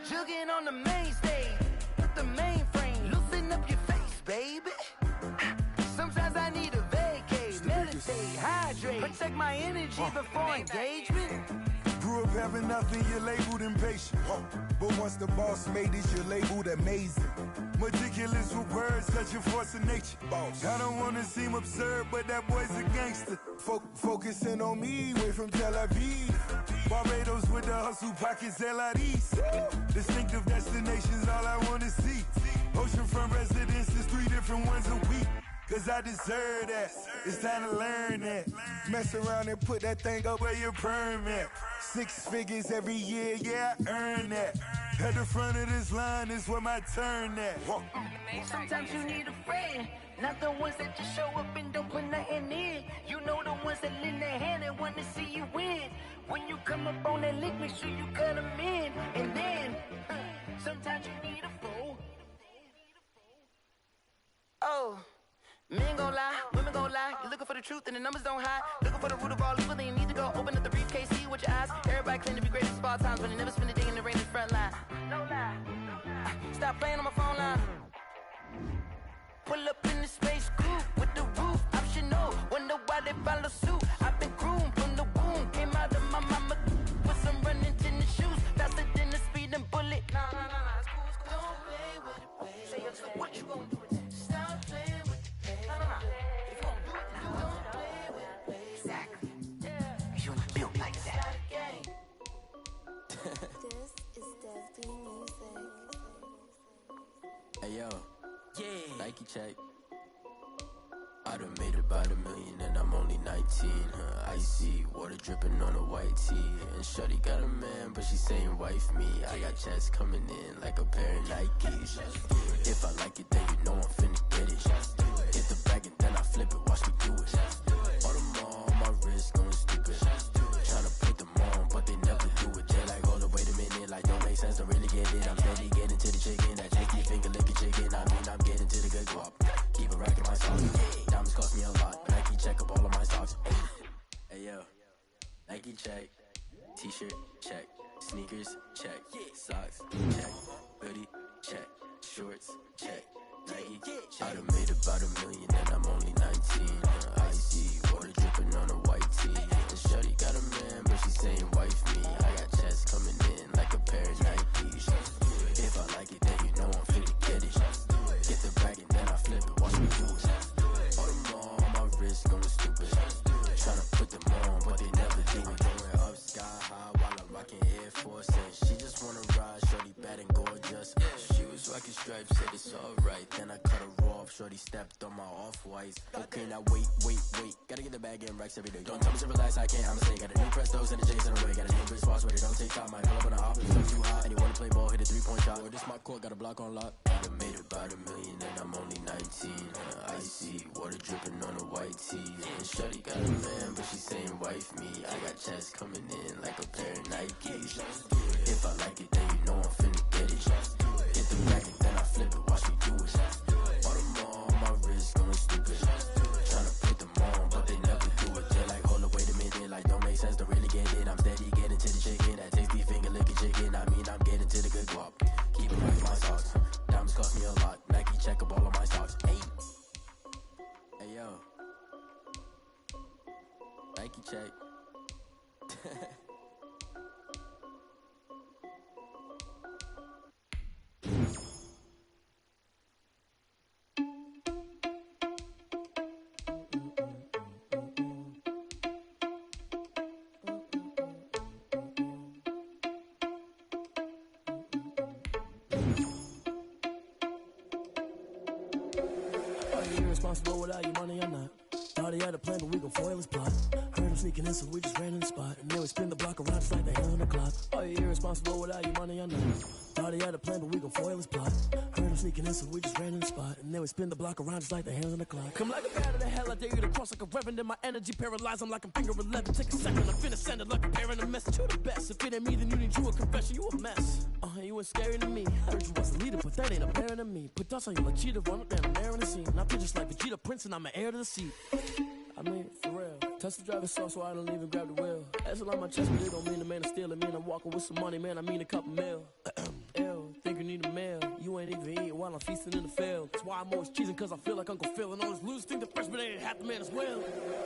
jugging on the main stage with the mainframe. Loosen up your face, baby. Sometimes I need a vacate, meditate, hydrate, protect my energy before engagement. Grew up having nothing, you're labeled impatient. But once the boss made it, you're labeled amazing. Meticulous with words, such a force of nature. I don't wanna seem absurd, but that boy's a gangster. Focusing on me, way from Tel Aviv. Barbados with the hustle pockets, LIDs. Distinctive destinations, all I wanna see. Oceanfront residences, 3 different ones a week. Cause I deserve that, it's time to learn that. Mess around and put that thing up where your permit. 6 figures every year, yeah, I earn that. At the front of this line is where my turn at. Sometimes you need a friend, not the ones that just show up and don't put nothing in. You know the ones that lend their hand and want to see you win. When you come up on that lick, make sure you cut them in. And then, sometimes you need a foe. Oh. Men gon' lie, women gon' lie. You're looking for the truth and the numbers don't hide. Looking for the root of all evil, then you need to go open up the briefcase, see with your eyes. Everybody claim to be greatest of all times, but they never spend a day in the rain in the front line. No lie. Stop playing on my phone line. Pull up in the space coupe with the roof optional. Wonder why they follow suit. I've been groomed from the womb. Came out of my mama with some running tennis shoes. Faster than the speeding bullet. Nah, it's cool, it's cool. Don't play with it, baby. Say it, what you gon' do with it? Stop playing with it. If you don't do it, then you don't play with it, baby. Exactly. Yeah. You built like that. This is Destiny Music. Hey yo, yeah. Nike check. I done made about $1 million and I'm only 19. Icy water dripping on a white tee. And shorty got a man, but she saying wife me. I got checks coming in like a pair of Nikes. If I like it, then you know I'm finna get it. Get the bag and then I flip it, watch me do it. All them on my wrist going stupid. Tryna put them on, but they never do it. They like, hold up, wait a minute, like don't make sense to really get it. I'm steady getting to the chicken, that chicky finger licking chicken. I mean, I'm getting to the good guap. Keep a rack in my socks. Diamonds cost me a lot. Nike check up all of my stocks. Hey yo, Nike check. T-shirt check. Sneakers check. Socks check. Hoodie check. Shorts check. Nike I done made about $1 million and I'm only 19. Icy water dripping on a white tee. And shorty got a man, but she saying wife me. I got checks coming in like a pair of Nikes. If I like it, then you know I'm finna get it. Get the bag and then I flip it, watch me do it. wife said it's alright. Then I cut her off, shorty stepped on my off-whites. Okay, now wait. Gotta get the bag in racks every day. Don't tell me to relax, I can't, I'm a got a new Prestos and the J's in the way. Got a new Chris Foss, but it don't take time. Might pull up on the hop, it's too hot. And you wanna play ball, hit a 3-point shot. Or this my court, got a block on lock. I done made about $1 million and I'm only 19. Icy, water dripping on a white tee. And shorty got a man, but she saying wife me. I got chest coming in like a pair of Nikes. If I like it, then you know I'm finna get it. Hit the bracket, then I flip it, watch me do it. All them on my wrist, going stupid. Tryna put them on, but they never do it. They're like, hold up, wait a minute, like don't make sense to really get it. I'm steady getting to the chicken, that tasty finger licking chicken. I mean, I'm getting to the good guap. Keep it right in my socks. Diamonds cost me a lot. Nike check up all of my stocks. Hey yo, Nike check. Irresponsible without your money or not. Thought he had a plan, but we gon' foil his plot. Heard him sneaking in, so we just ran in the spot. And then we spin the block around just like the hand on the clock. Are you irresponsible without your money or not? Thought he had a plan, but we gon' foil his plot. Heard him sneaking in, so we just ran in the spot. And then we spin the block around just like the hands on the clock. Come like a bat of the hell, I dare you to cross like a reverend. In my energy paralyzed, I'm like I'm finger 11. Take a second, I'm finna send it like a parent a message. You the best, if it ain't me, then you need you a confession. You a mess. You ain't scary to me. I heard you was a leader, but that ain't apparent to me. Put dust on you like cheetah, run up down there in the scene. I feel just like Vegeta Prince, and I'm an heir to the seat. I mean, for real. Touch the driver's soft, so I don't even grab the wheel. That's a lot on my chest, but it don't mean the man is stealing. Man, I'm walking with some money, man. I mean a couple mil. Ew, think you need a meal. You ain't even eating while I'm feasting in the field. That's why I'm always cheesing, cause I feel like Uncle Phil. And all this losers think the freshman ain't half the man as well.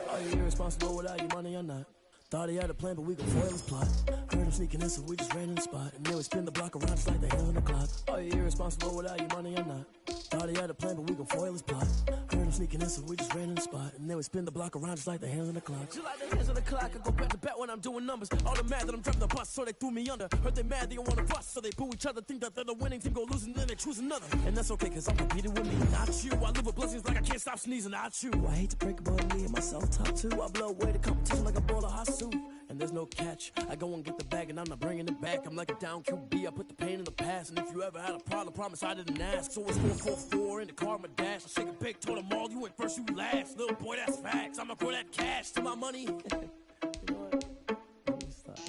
Are you irresponsible without your money or not? Thought he had a plan, but we gon' foil his plot. Heard him sneaking in, so we just ran in the spot. And then we spin the block around just like the hands on the clock. Are you irresponsible without your money or not? Thought he had a plan, but we gon' foil his plot. Heard him sneaking in, so we just ran in the spot. And then we spin the block around just like the hands on the clock. Just like the hands on the clock, I go back to back when I'm doing numbers. All the mad that I'm driving the bus, so they threw me under. Heard they mad, they don't wanna bust, so they boo each other. Think that they're the winning team, go losing, then they choose another. And that's okay, cause I'm competing with me, not you. I live with blessings like I can't stop sneezing, not you. I hate to break about me and myself top two. I blow away the competition like a ball of hot soup. And there's no catch. I go and get the bag and I'm not bringing it back. I'm like a down QB, I put the pain in the past. And if you ever had a problem, promise I didn't ask. So it's 4-4-4 in the car, my dash. I shake a big, told them all, you ain't first, you last. Little boy, that's facts. I'ma grow that cash to my money. You know what? Let me stop.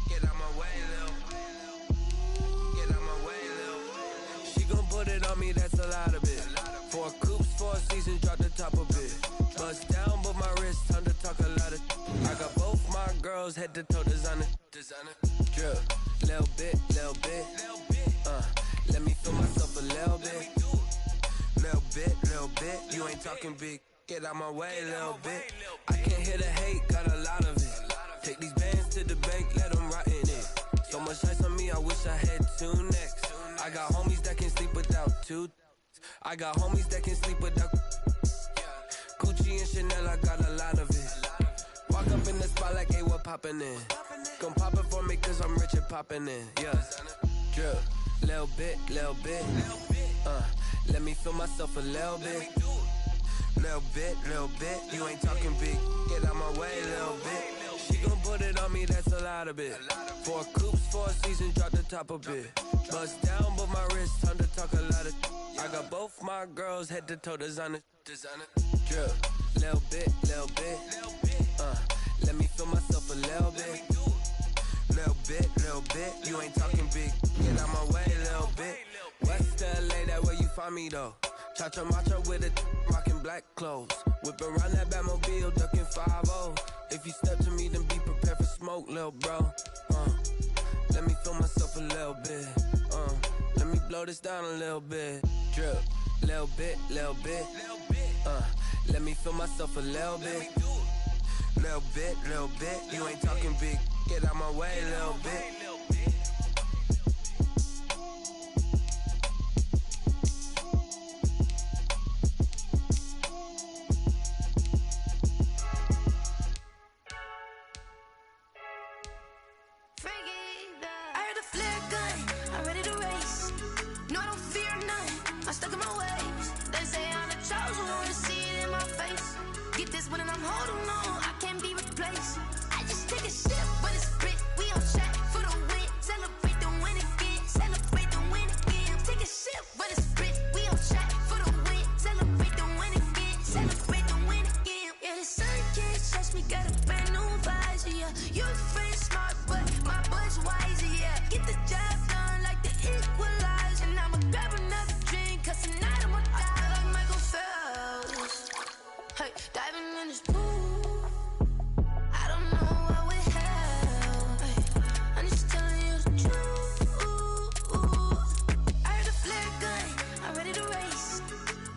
Get out my way, Lil. Get out my way, Lil. She gon' put it on me, that's a lot of it. 4 coops, 4 seasons, drop the top of it. Bust down, but my wrist, time to talk a lot of. I got both my girls, head to toe designer. Drip, little bit. Let me feel myself a little bit. Little bit. You ain't talking big. Get out my way, little bit. I can't hear the hate, got a lot of it. Take these bands to the bank, let them rot in it. So much ice on me, I wish I had 2 necks. I got homies that can sleep without 2. I got homies that can sleep without Gucci and Chanel, I got a lot of it. Walk up in the spot like, hey, what poppin' in? Gon' pop it for me cause I'm rich and poppin' in, yeah. Drip, little bit. Let me feel myself a little bit. Little bit. You ain't talking big. Get out my way, little bit. She gon' put it on me, that's a lot of it. 4 coops, 4 seasons, drop the top of it. Bust down, but my wrist, time to talk a lot of. I got both my girls, head to toe designer. Drip, little bit. Let me feel myself a little bit. Little bit. You ain't talking big. Get out my way, little bit. West LA, that where you find me though. Cha-cha macha with a rockin' black clothes. Whip around that Batmobile, ducking 5-0. If you step to me, then be prepared for smoke, lil' bro. Let me feel myself a little bit. Let me blow this down a little bit. Drip, little bit. Let me feel myself a little bit. Little bit. You ain't talking big. Get out my way, little bit. You free smart, but my butt's wiser, yeah. Get the job done like the equalizer. And I'ma grab another drink, cause tonight I'ma die like Michael Phelps. Hey, diving in this pool, I don't know what we have. Hey, I'm just telling you the truth. I heard a flare gun, I'm ready to race.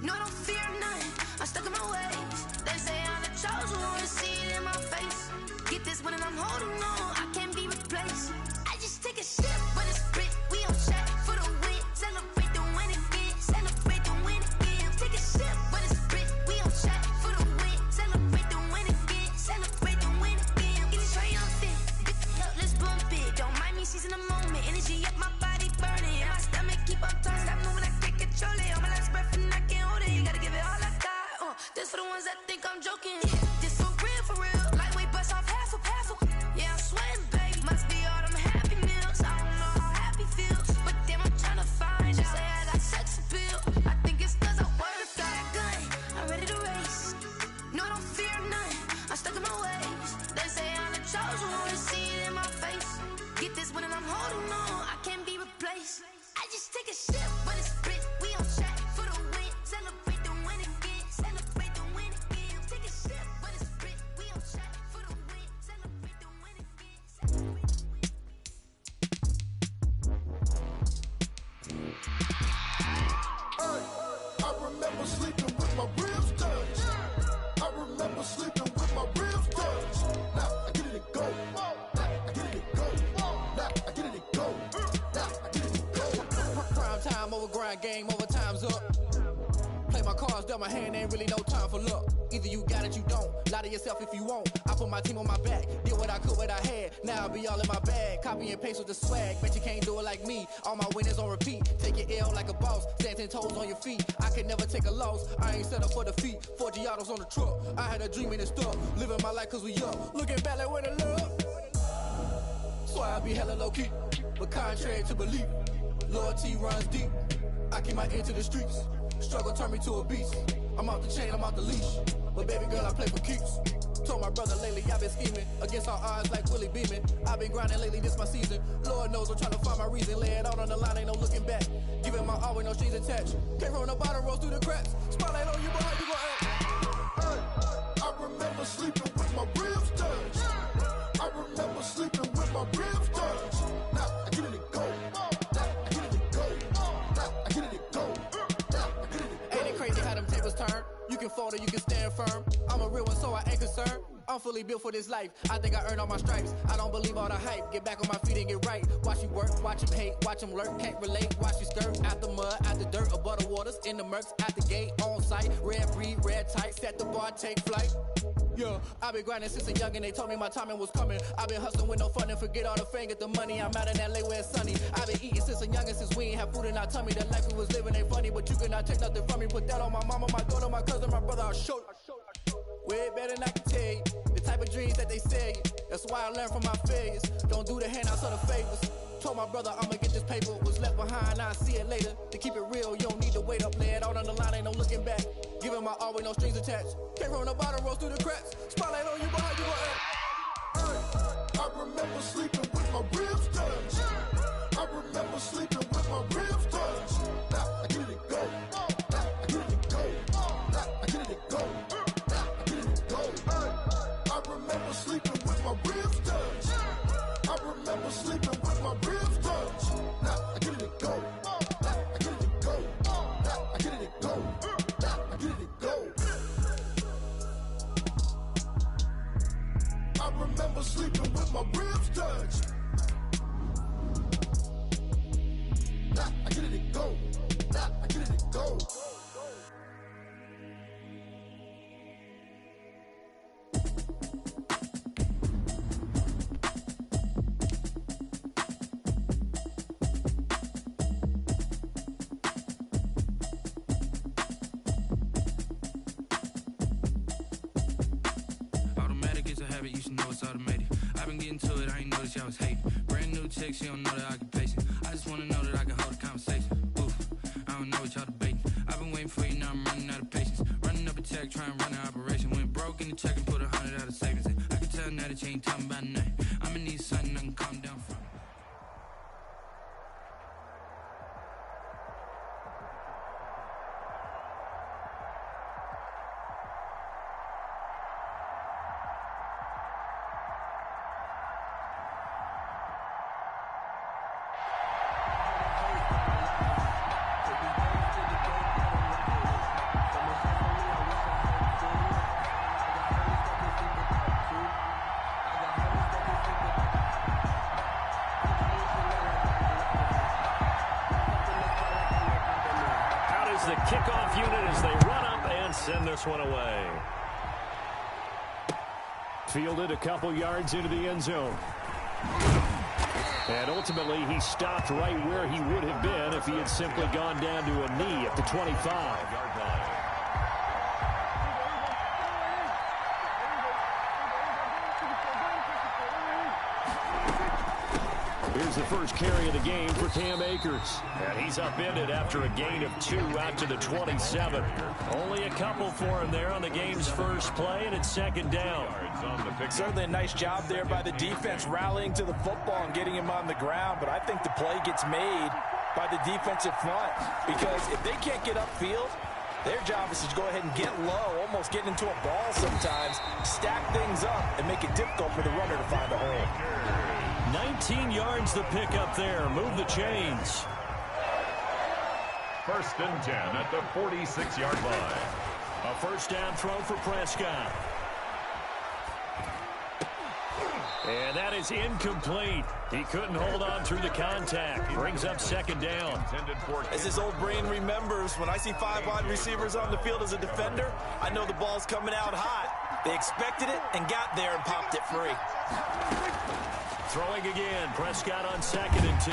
No, I don't fear none, I'm stuck in my ways. They say I'm the chosen one, see it in my face. Get this one and I'm holding on, I can't be replaced. I just take a sip, but it's Brit, we on chat for the win. Celebrate the win again, celebrate the win again. Take a sip, but it's Brit, we on chat for the win. Celebrate the win again, celebrate the win again. Get it triumphant, let's bump it. Don't mind me seizing the moment, energy up my body burning. And my stomach keep up talking, stop moving, I can't control it. On my last breath and I can't hold it, you gotta give it all I got. This for the ones that think I'm joking. This for real, lightweight bust off half a. Yeah, I'm sweating, babe, must be all them happy meals. I don't know how happy feels, but damn, I'm trying to find out. Say I got sex appeal, I think it's cause I work. Got a gun, I'm ready to race. No, I don't fear none, I'm stuck in my ways. They say I'm the chosen one, see it in my face. Get this one and I'm holding on, I can't be replaced. I just take a sip, but it's Brit, we on chat for the win. Celebrate the win again, celebrate the win again. Take a sip, but it's Brit, we on chat for the win. Celebrate the win again, celebrate the win. I remember sleeping with my ribs touched. I remember sleeping with my ribs touched. Now I get it and go. Now I get it and go. Now I get it and go. Now I get it and go. Prime time over grind game, over time's up. Play my cards, dealt my hand, ain't really no time for luck. Either you got it, you don't. Lie to yourself if you won't. I put my team on my back, did what I could, what I had. Now I'll be all in my bag. Copy and paste with the swag. Bet you can't do it like me. All my winners on repeat. Take your L like a boss. Stand 10 toes on your feet. I can never take a loss. I ain't set up for defeat. 4 Giottos on the truck. I had a dream and it stuck. Living my life cause we up. Looking back like where the love. Swear I be hella low key. But contrary to belief, loyalty runs deep. I keep my ear to the streets. Struggle turned me to a beast. I'm off the chain, I'm off the leash. But baby girl, I play for keeps. Told my brother lately, I've been scheming. Against all odds like Willie Beeman. I've been grinding lately, this my season. Lord knows I'm trying to find my reason. Lay it out on the line, ain't no looking back. Giving my all with no strings attached. Came from the bottom, rose through the cracks. Spotlight on you, boy, how you gon' act? I remember sleeping with my ribs touched. I remember sleeping with my ribs touched. Now I get it and go. Now I get it and go. Now I get it and go. Now I get it and go. Ain't it crazy how them tables turn? You can fold or you can stand firm. I'm a real one, so I ain't concerned. I'm fully built for this life. I think I earned all my stripes. I don't believe all the hype. Get back on my feet and get right. Watch you work, watch him hate, watch him lurk. Can't relate, watch you skirt. Out the mud, out the dirt, above the waters, in the murks, out the gate, on site. Red breed, red tight, set the bar, take flight. Yeah, I've been grinding since a youngin', they told me my timing was coming. I've been hustling with no fun and forget all the fame, get the money. I'm out in LA where it's sunny. I've been eating since a youngin', since we ain't have food in our tummy. The life we was living ain't funny, but you cannot take nothing from me. Put that on my mama, my daughter, my cousin, my brother, I'll show you. Way better than I can tell you. The type of dreams that they sell you. That's why I learned from my failures. Don't do the handouts or the favors. Told my brother I'ma get this paper. Was left behind, I'll see it later. To keep it real, you don't need to wait up. Lay it out on the line, ain't no looking back. Giving my all with no strings attached. Came from the bottom, rose through the cracks. Spotlight on you, boy, how you gon' act? I remember sleeping with my ribs touched. I remember sleeping with my ribs touched. Now I get it and go. Now I get it and go. Now I get it and go. Now I get it and go. I remember sleeping with my ribs touched. I remember sleeping with my ribs touched. Now I get it and go. Now I get it and go. Now I get it and go. Now I get it and go. I remember sleeping with my ribs touched. Now I get it and go. Now I get it and go. Automatic is a habit, you should know it's automated. I've been getting to it, I ain't noticed y'all was hating. Brand new chick, she don't know the occupation. I just wanna know that I can hold a conversation. Oof, I don't know what y'all debating. I've been waiting for you, now I'm running out of patience. Running up a check, trying to run an operation. Went broke in the check and put 100 out of savings in. I can tell now that much, ain't talking about nothing. I'ma need something I can calm down from. The kickoff unit as they run up and send this one away. Fielded a couple yards into the end zone. And ultimately, he stopped right where he would have been if he had simply gone down to a knee at the 25-yard line. Here's the first carry of the game for Cam Akers. And he's upended after a gain of 2 out to the 27. Only a couple for him there on the game's first play, and it's second down. Certainly a nice job there by the defense rallying to the football and getting him on the ground, but I think the play gets made by the defensive front because if they can't get upfield, their job is to go ahead and get low, almost get into a ball sometimes, stack things up, and make it difficult for the runner to find a hole. 19 yards the pickup there. Move the chains. First and 10 at the 46-yard line. A first down throw for Prescott. And that is incomplete. He couldn't hold on through the contact. Brings up second down. As his old brain remembers, when I see 5 wide receivers on the field as a defender, I know the ball's coming out hot. They expected it and got there and popped it free. Throwing again. Prescott on second and 2.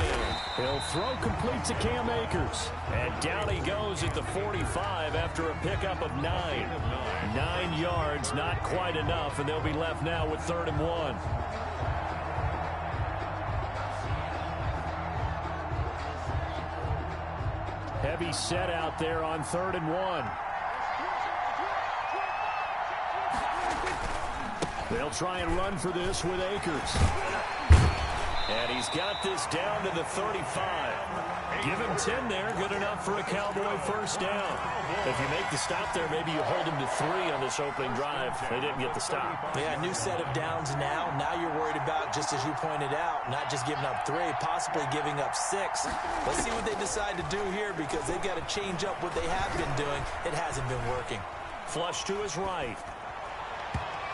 He'll throw complete to Cam Akers. And down he goes at the 45 after a pickup of 9. 9 yards, not quite enough, and they'll be left now with 3rd and 1. Heavy set out there on 3rd and 1. They'll try and run for this with Akers. And he's got this down to the 35. Give him 10 there. Good enough for a Cowboy first down. If you make the stop there, maybe you hold him to 3 on this opening drive. They didn't get the stop. Yeah, new set of downs now. Now you're worried about, just as you pointed out, not just giving up 3, possibly giving up 6. Let's see what they decide to do here because they've got to change up what they have been doing. It hasn't been working. Flush to his right.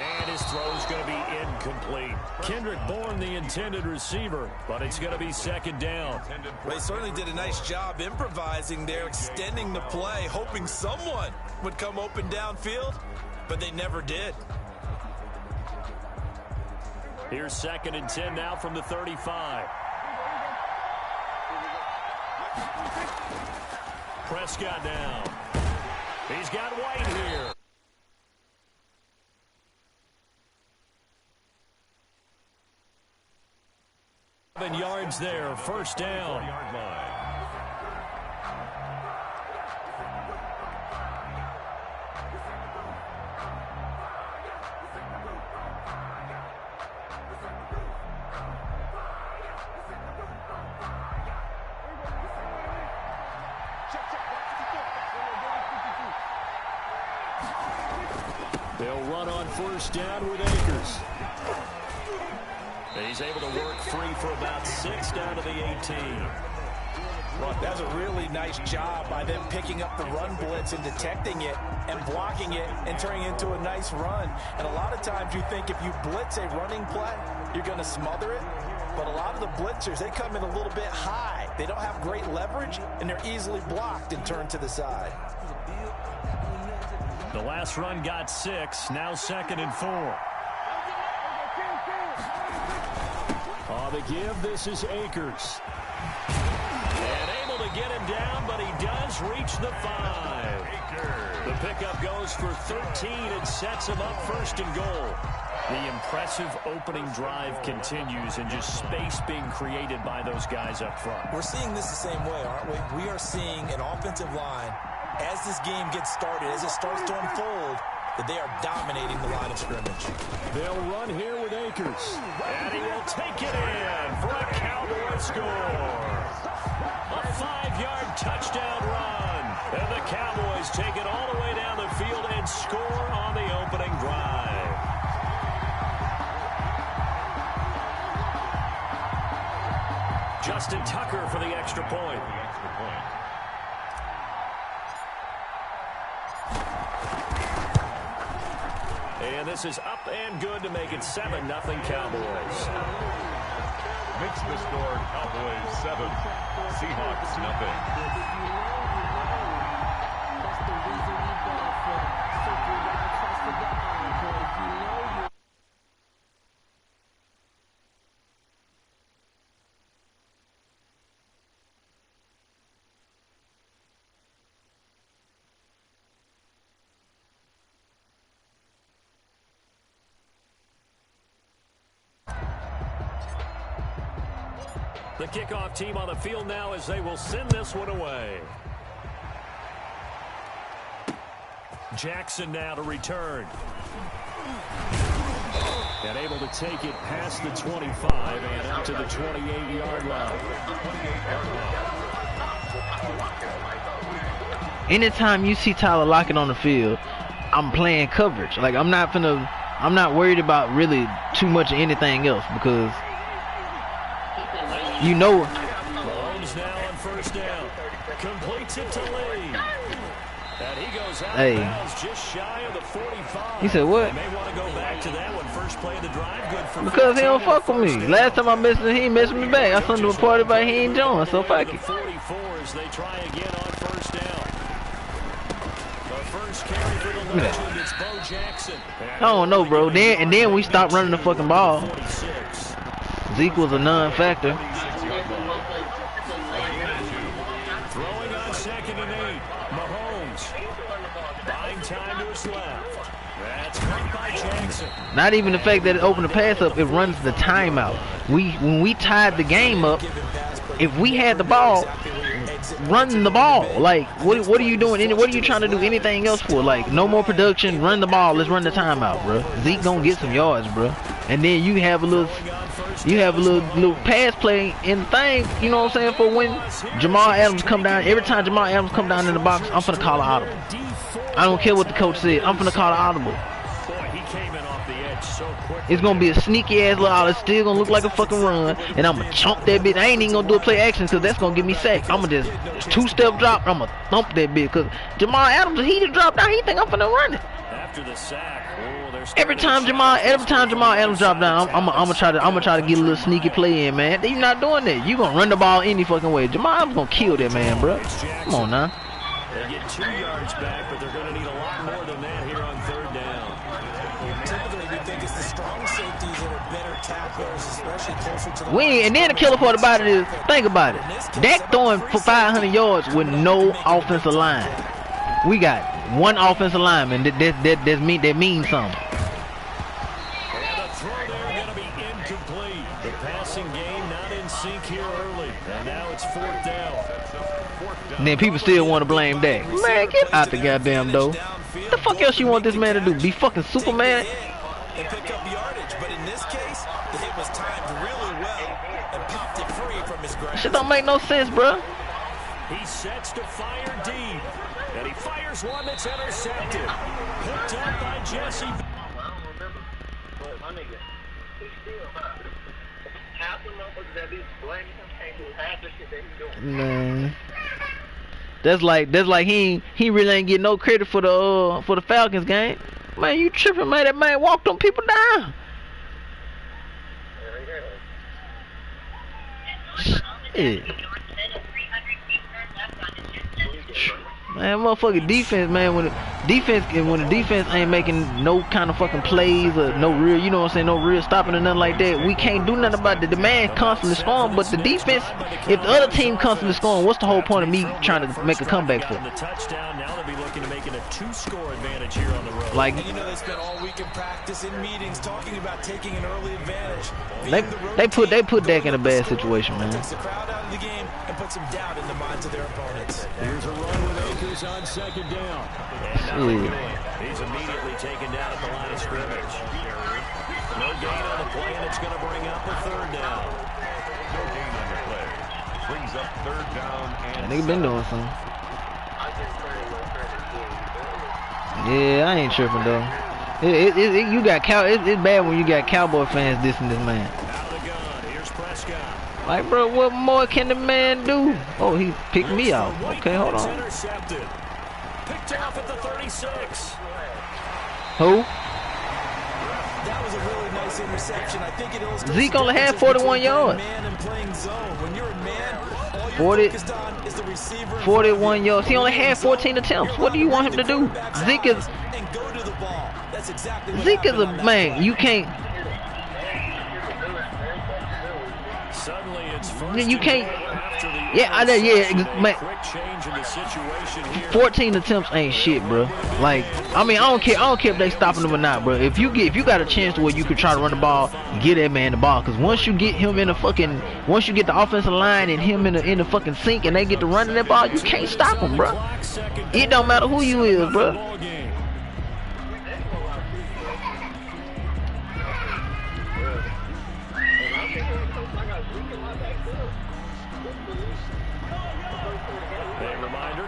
And his throw's going to be incomplete. Kendrick Bourne, the intended receiver, but it's going to be 2nd down. Well, they certainly did a nice job improvising there, extending the play, hoping someone would come open downfield, but they never did. Here's 2nd and 10 now from the 35. Prescott now. He's got White here. Yards there, first down. They'll run on first down with Akers. And he's able to work free for about 6 down to the 18. Well, that's a really nice job by them picking up the run blitz and detecting it and blocking it and turning it into a nice run. And a lot of times you think if you blitz a running play, you're going to smother it. But a lot of the blitzers, they come in a little bit high. They don't have great leverage, and they're easily blocked and turned to the side. The last run got 6, now 2nd and 4. On the give, this is Akers. And able to get him down, but he does reach the 5. The pickup goes for 13 and sets him up 1st and goal. The impressive opening drive continues and just space being created by those guys up front. We're seeing this the same way, aren't we? We are seeing an offensive line, as this game gets started, as it starts to unfold, that they are dominating the line of scrimmage. They'll run here with Akers. And he will take it in for a Cowboy score. A 5-yard touchdown run. And the Cowboys take it all the way down the field and score on the opening drive. Justin Tucker for the extra point. And this is up and good to make it 7-0 Cowboys. Makes the score Cowboys 7, Seahawks nothing. The kickoff team on the field now as they will send this one away. Jackson now to return. And able to take it past the 25 and up to the 28-yard line. Anytime you see Tyler Lockett on the field, I'm playing coverage. Like, I'm not worried about really too much of anything else because you know. Mahomes now on first down. Completes it to Lee. And he goes out Hey. of bounds just shy of the 45. He said what? They may want to go back to that one. First play of the drive. Good for Because he don't 15 fuck with me. first down. Last time I missed him, he missed me back. I sent him to a party, but he ain't joined, so fuck The it. 44 as they try again on first down. The first carry for the Look at legend, it's Bo Jackson. I don't know, bro. Then we stopped running the fucking ball. 46. Zeke was a non-factor. Throwing on 2nd and 8. Mahomes buying time to his left. That's caught by Jackson. Not even the fact that it opened the pass up, it runs the timeout. When we tied the game up, if we had the ball, run the ball. Like, what are you doing? What are you trying to do anything else for? Like, no more production, run the ball, let's run the timeout, bro. Zeke gonna get some yards, bro. And then you have a little pass play in the thing, you know what I'm saying, for when Jamal Adams come down. Every time Jamal Adams come down in the box, I'm finna call an audible. I don't care what the coach said, I'm finna call an audible. It's gonna be a sneaky ass little out. It's still gonna look like a fucking run, and I'm gonna chomp that bitch. I ain't even gonna do a play action because that's gonna get me sacked. I'm gonna just 2-step drop. I'm gonna thump that bitch because Jamal Adams, he just dropped down. He think I'm finna run it. After the sack, Every time Jamal Adams drop down, I'm gonna try to get a little sneaky play in, man. You're not doing that. You gonna run the ball any fucking way. Jamal Adams gonna kill that man, bro. Come on now. They get 2 yards back, but they're gonna need a lot more than that here on 3rd down. Typically, we think it's the strong safeties that are better tacklers, especially closer to the And then the killer part about it is, think about it. Dak throwing for 500 yards with no offensive line. We got one offensive lineman. That means something. And the throw there going to be incomplete. The passing game not in sync here early. And now it's 4th down. And then people still want to blame Dak. Man, get out the goddamn door. What the fuck else you want this man to do? Be fucking Superman? and pick up yardage, but in this case, the hit was timed really well and popped it free from his grasp. Shit don't make no sense, bro. He sets to fire deep, and he fires one that's intercepted. Picked up by Jesse. Man, that's like he really ain't getting no credit for the Falcons game. Man, you tripping, man? That man walked on people down. Shit. Man, motherfucking defense, man. When the defense ain't making no kind of fucking plays or no real, you know what I'm saying, no real stopping or nothing like that, we can't do nothing about it. The man constantly scoring, but the defense, if the other team constantly scoring, what's the whole point of me trying to make a comeback for? The touchdown. Now they'll be looking to making a 2-score advantage here on the road. Like, and you know, they spent all week in practice, in meetings, talking about taking an early advantage. they put Dak in a bad situation, man. Takes the crowd out of the game and puts some doubt in the minds of their opponents. Here's a run with Akers on 2nd down. And now He's immediately taken down at the line of scrimmage. No gain on the play, and it's going to bring up a third down. No gain on the play. Brings up third down and Nigga been doing something. Yeah, I ain't tripping though. You got it's bad when you got Cowboy fans dissing this man. Out of the gun. Here's Prescott. Like, bro, what more can the man do? Oh, he picked me out. Okay, hold on. Intercepted. Picked off at the 36. Who? That was a really nice interception. I think it illustrates Zeke only had 41 yards. Man and playing zone. When you're a man, all you're 40, focused on is the receiver. 41 yards. He only had 14 attempts. What do you want him to do? Zeke is. And go to the ball. That's exactly what Zeke is a man. You can't. Suddenly it's first. You can't. Yeah, man. 14 attempts ain't shit, bro. Like, I mean, I don't care if they stopping him or not, bro. If you got a chance to where you could try to run the ball, get that man the ball. Cause once you get him in the once you get the offensive line and him in the fucking sink, and they get to running that ball, you can't stop him, bro. It don't matter who you is, bro.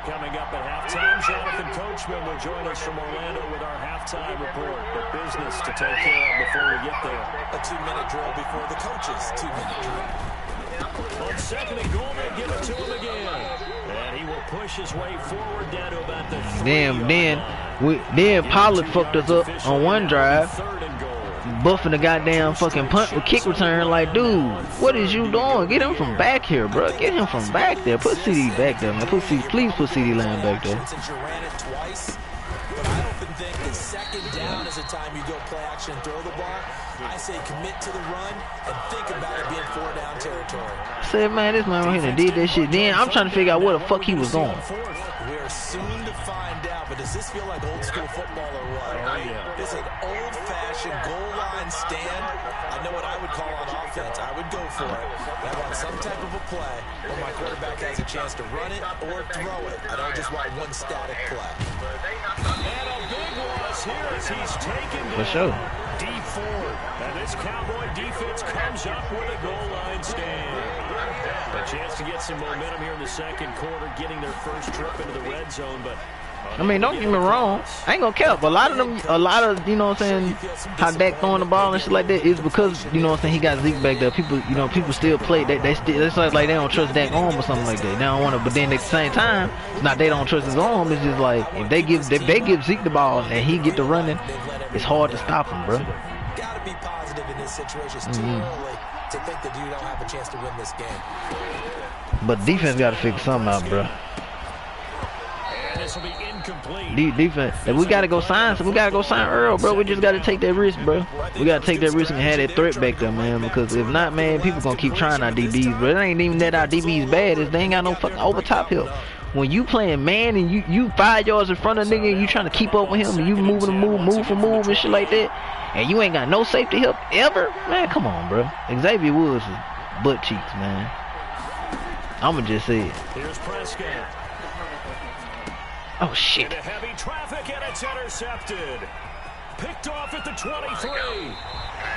Coming up at halftime, Jonathan Coachman will join us from Orlando with our halftime report. But business to take care of before we get there. A 2-minute drill before the coaches' 2-minute drill. On second and goal, they give it to him again. And he will push his way forward down to about the 3-yard line. Then Pollard fucked us up on one drive. Buffing the goddamn fucking punt with kick return. Like, dude, what is you doing? Get him from back here, bro. Get him from back there. Put CD back there, man. Please put CD Lamb back there. Since you ran it twice, but I often think that second down is a time you go play action and throw the ball. I say commit to the run and think about it being 4-down territory. I said, man, this man right here did that shit. Then I'm trying to figure out where the fuck he was going. We're soon to find out, but does this feel like old school football or what? Oh, yeah. This is an old-fashioned goal line stand. I know what I would call on offense. I would go for it. I want some type of a play where my quarterback has a chance to run it or throw it. I don't just want one static play. And a big loss here as he's taken For sure. deep forward. And this Cowboy defense comes up with a goal line stand. A chance to get some momentum here in the second quarter, getting their first trip into the red zone, but I mean, don't get me wrong. I ain't gonna cap. A lot of, you know what I'm saying, how Dak throwing the ball and shit like that is because, you know what I'm saying, he got Zeke back there. People still play. They still, it's like they don't trust Dak's arm or something like that. They don't want to, but then at the same time, it's not they don't trust his arm. It's just like, if they give Zeke the ball and he get to running, it's hard to stop him, bro. Gotta be positive in this situation. It's too early to think that you don't have a chance to win this game. But defense got to figure something out, bro. And this will be incomplete. Defense. If we got to go sign, we got to go sign Earl, bro. We just got to take that risk, bro. We got to take that risk and have that threat back there, man. Because if not, man, people going to keep trying our DBs, bro. It ain't even that our DBs bad. They ain't got no fucking over top help. When you playing man and you 5 yards in front of nigga and you trying to keep up with him and you moving to move for move and shit like that, and you ain't got no safety help ever, man, come on, bro. Xavier Woods is butt cheeks, man. I'ma just say it. Here's Prescott. Oh shit. Into heavy traffic and it's intercepted. Picked off at the 23.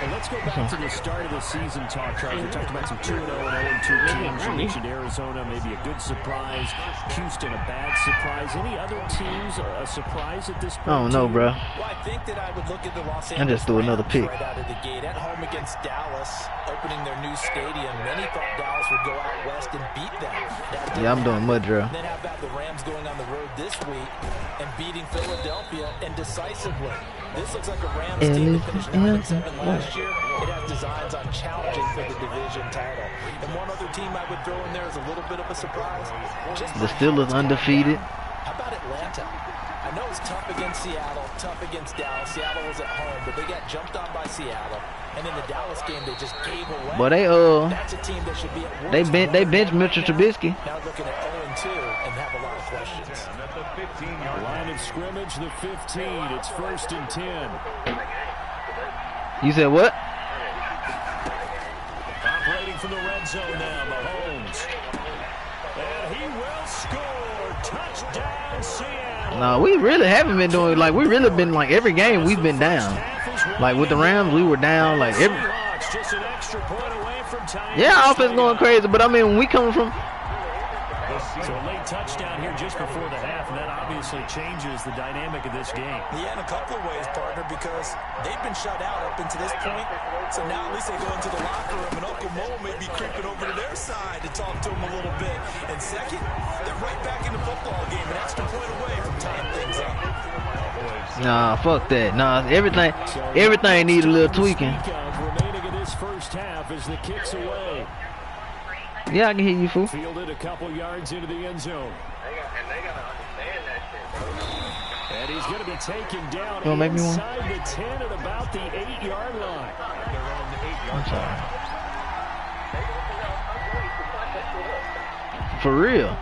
Well, let's go back to the start of the season talk, Charles. We talked about some 2-0 and 0-2 teams. You mentioned Arizona, maybe a good surprise. Houston, a bad surprise. Any other teams a surprise at this point? I don't know, bro. Well, I think that I would look at the Los I Angeles just threw another pick. right out of the gate at home against Dallas, opening their new stadium. Many thought Dallas would go out west and beat them. Yeah, I'm doing mud drill. Then how about the Rams going on the road this week and beating Philadelphia and decisively? This looks like a Rams team that finished 9-7 last year. It has designs on challenging for the division title. And one other team I would throw in there is a little bit of a surprise. The Steelers undefeated. How about Atlanta? I know it's tough against Seattle, tough against Dallas. Seattle was at home, but they got jumped on by Seattle. And in the Dallas game, they just gave away. But That's a team that should be at worst. they bench Mitchell Trubisky. Now looking at 0-2 and have a lot of questions. Line of scrimmage, the 15. It's 1st and 10. You said what? Operating from the red zone now, Mahomes. And he will score. Touchdown, Seattle. No, we really haven't been doing, like, we really been, like, every game we've been down. Like, with the Rams, we were down, like, every... Just an extra point away from tying. Yeah, offense going crazy, but I mean, when we coming from... So a late touchdown here just before the half, and that obviously changes the dynamic of this game. Yeah, in a couple of ways, partner, because they've been shut out up until this point. So now at least they go into the locker room, and Uncle Mo may be creeping over to their side to talk to them a little bit. And second, they're right back in the football game, an extra point away from tying things up. Nah, fuck that. Nah, everything needs a little tweaking. Remaining in this first half as the kicks away. Yeah, I can hear you, fool. Fielded a couple yards into the end zone. And he's going to be taken down inside the 10 at about the 8-yard line. I'm sorry. For real.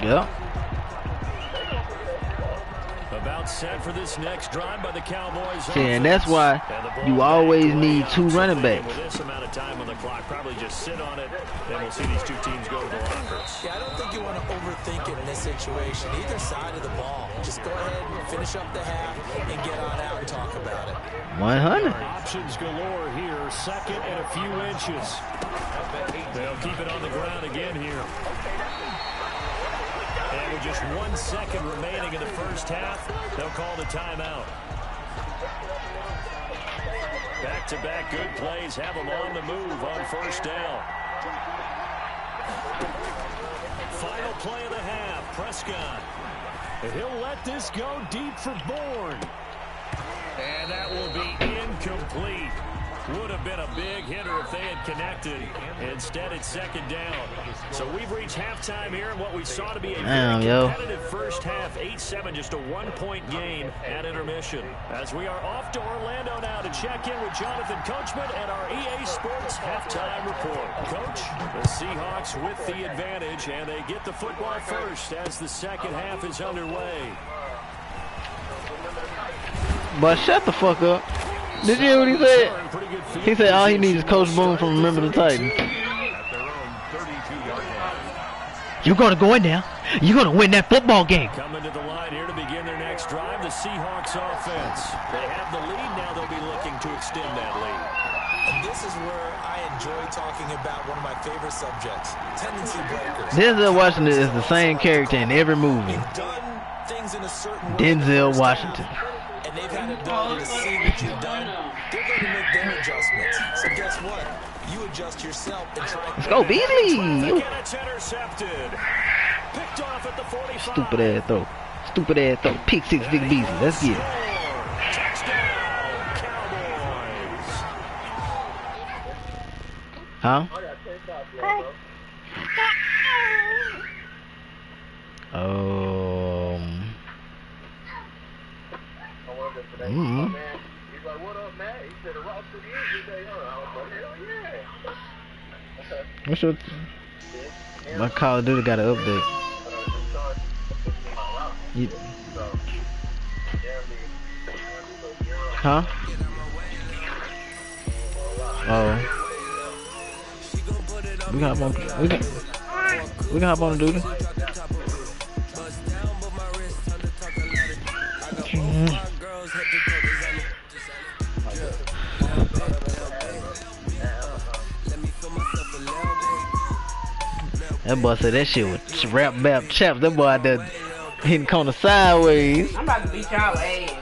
Yeah. About set for this next drive by the Cowboys. See, and that's why you always need two running backs. With this amount of time on the clock, probably just sit on it, and we'll see these two teams go to the lockers. Yeah, I don't think you want to overthink it in this situation. Either side of the ball. Just go ahead and finish up the half and get on out and talk about it. 100. Options galore here. Second and a few inches. They'll keep it on the ground again here. And with just 1 second remaining in the first half, they'll call the timeout. Back-to-back good plays have them on the move on first down. Final play of the half, Prescott. And he'll let this go deep for Bourne. And that will be incomplete. Would have been a big hitter if they had connected. Instead, it's second down. So we've reached halftime here in what we saw to be a very competitive first half. 8-7, just a 1-point game at intermission. As we are off to Orlando now to check in with Jonathan Coachman and our EA Sports halftime report. Coach, the Seahawks with the advantage, and they get the football first as the second half is underway. But shut the fuck up. Did you hear what he said? He said all he needs is Coach Boone from Remember the Titans. You're going to go in there. You're going to win that football game. Coming to the line here to begin their next drive, the Seahawks offense. They have the lead. Now they'll be looking to extend that lead. And this is where I enjoy talking about one of my favorite subjects, tendency breakers. Denzel Washington is the same character in every movie. Denzel Washington. And they've had ability to see what you've done. They're going to make their adjustments. So guess what? You adjust yourself and try. Let's go, Beasley. It's intercepted. Picked off at the 45. Stupid ass throw. Stupid ass throw. Pick six, Big Beasley. Let's get it. Touchdown, Cowboys. Huh? He's like, what up, Matt? He said, a rock to the end today, huh? I was like, hell yeah. What's your... My Call of Duty got an update. Huh? Oh. We got one. We got on the duty. That boy said that shit was rap bap chaps. That boy out there hitting corner sideways. I'm about to beat y'all ass.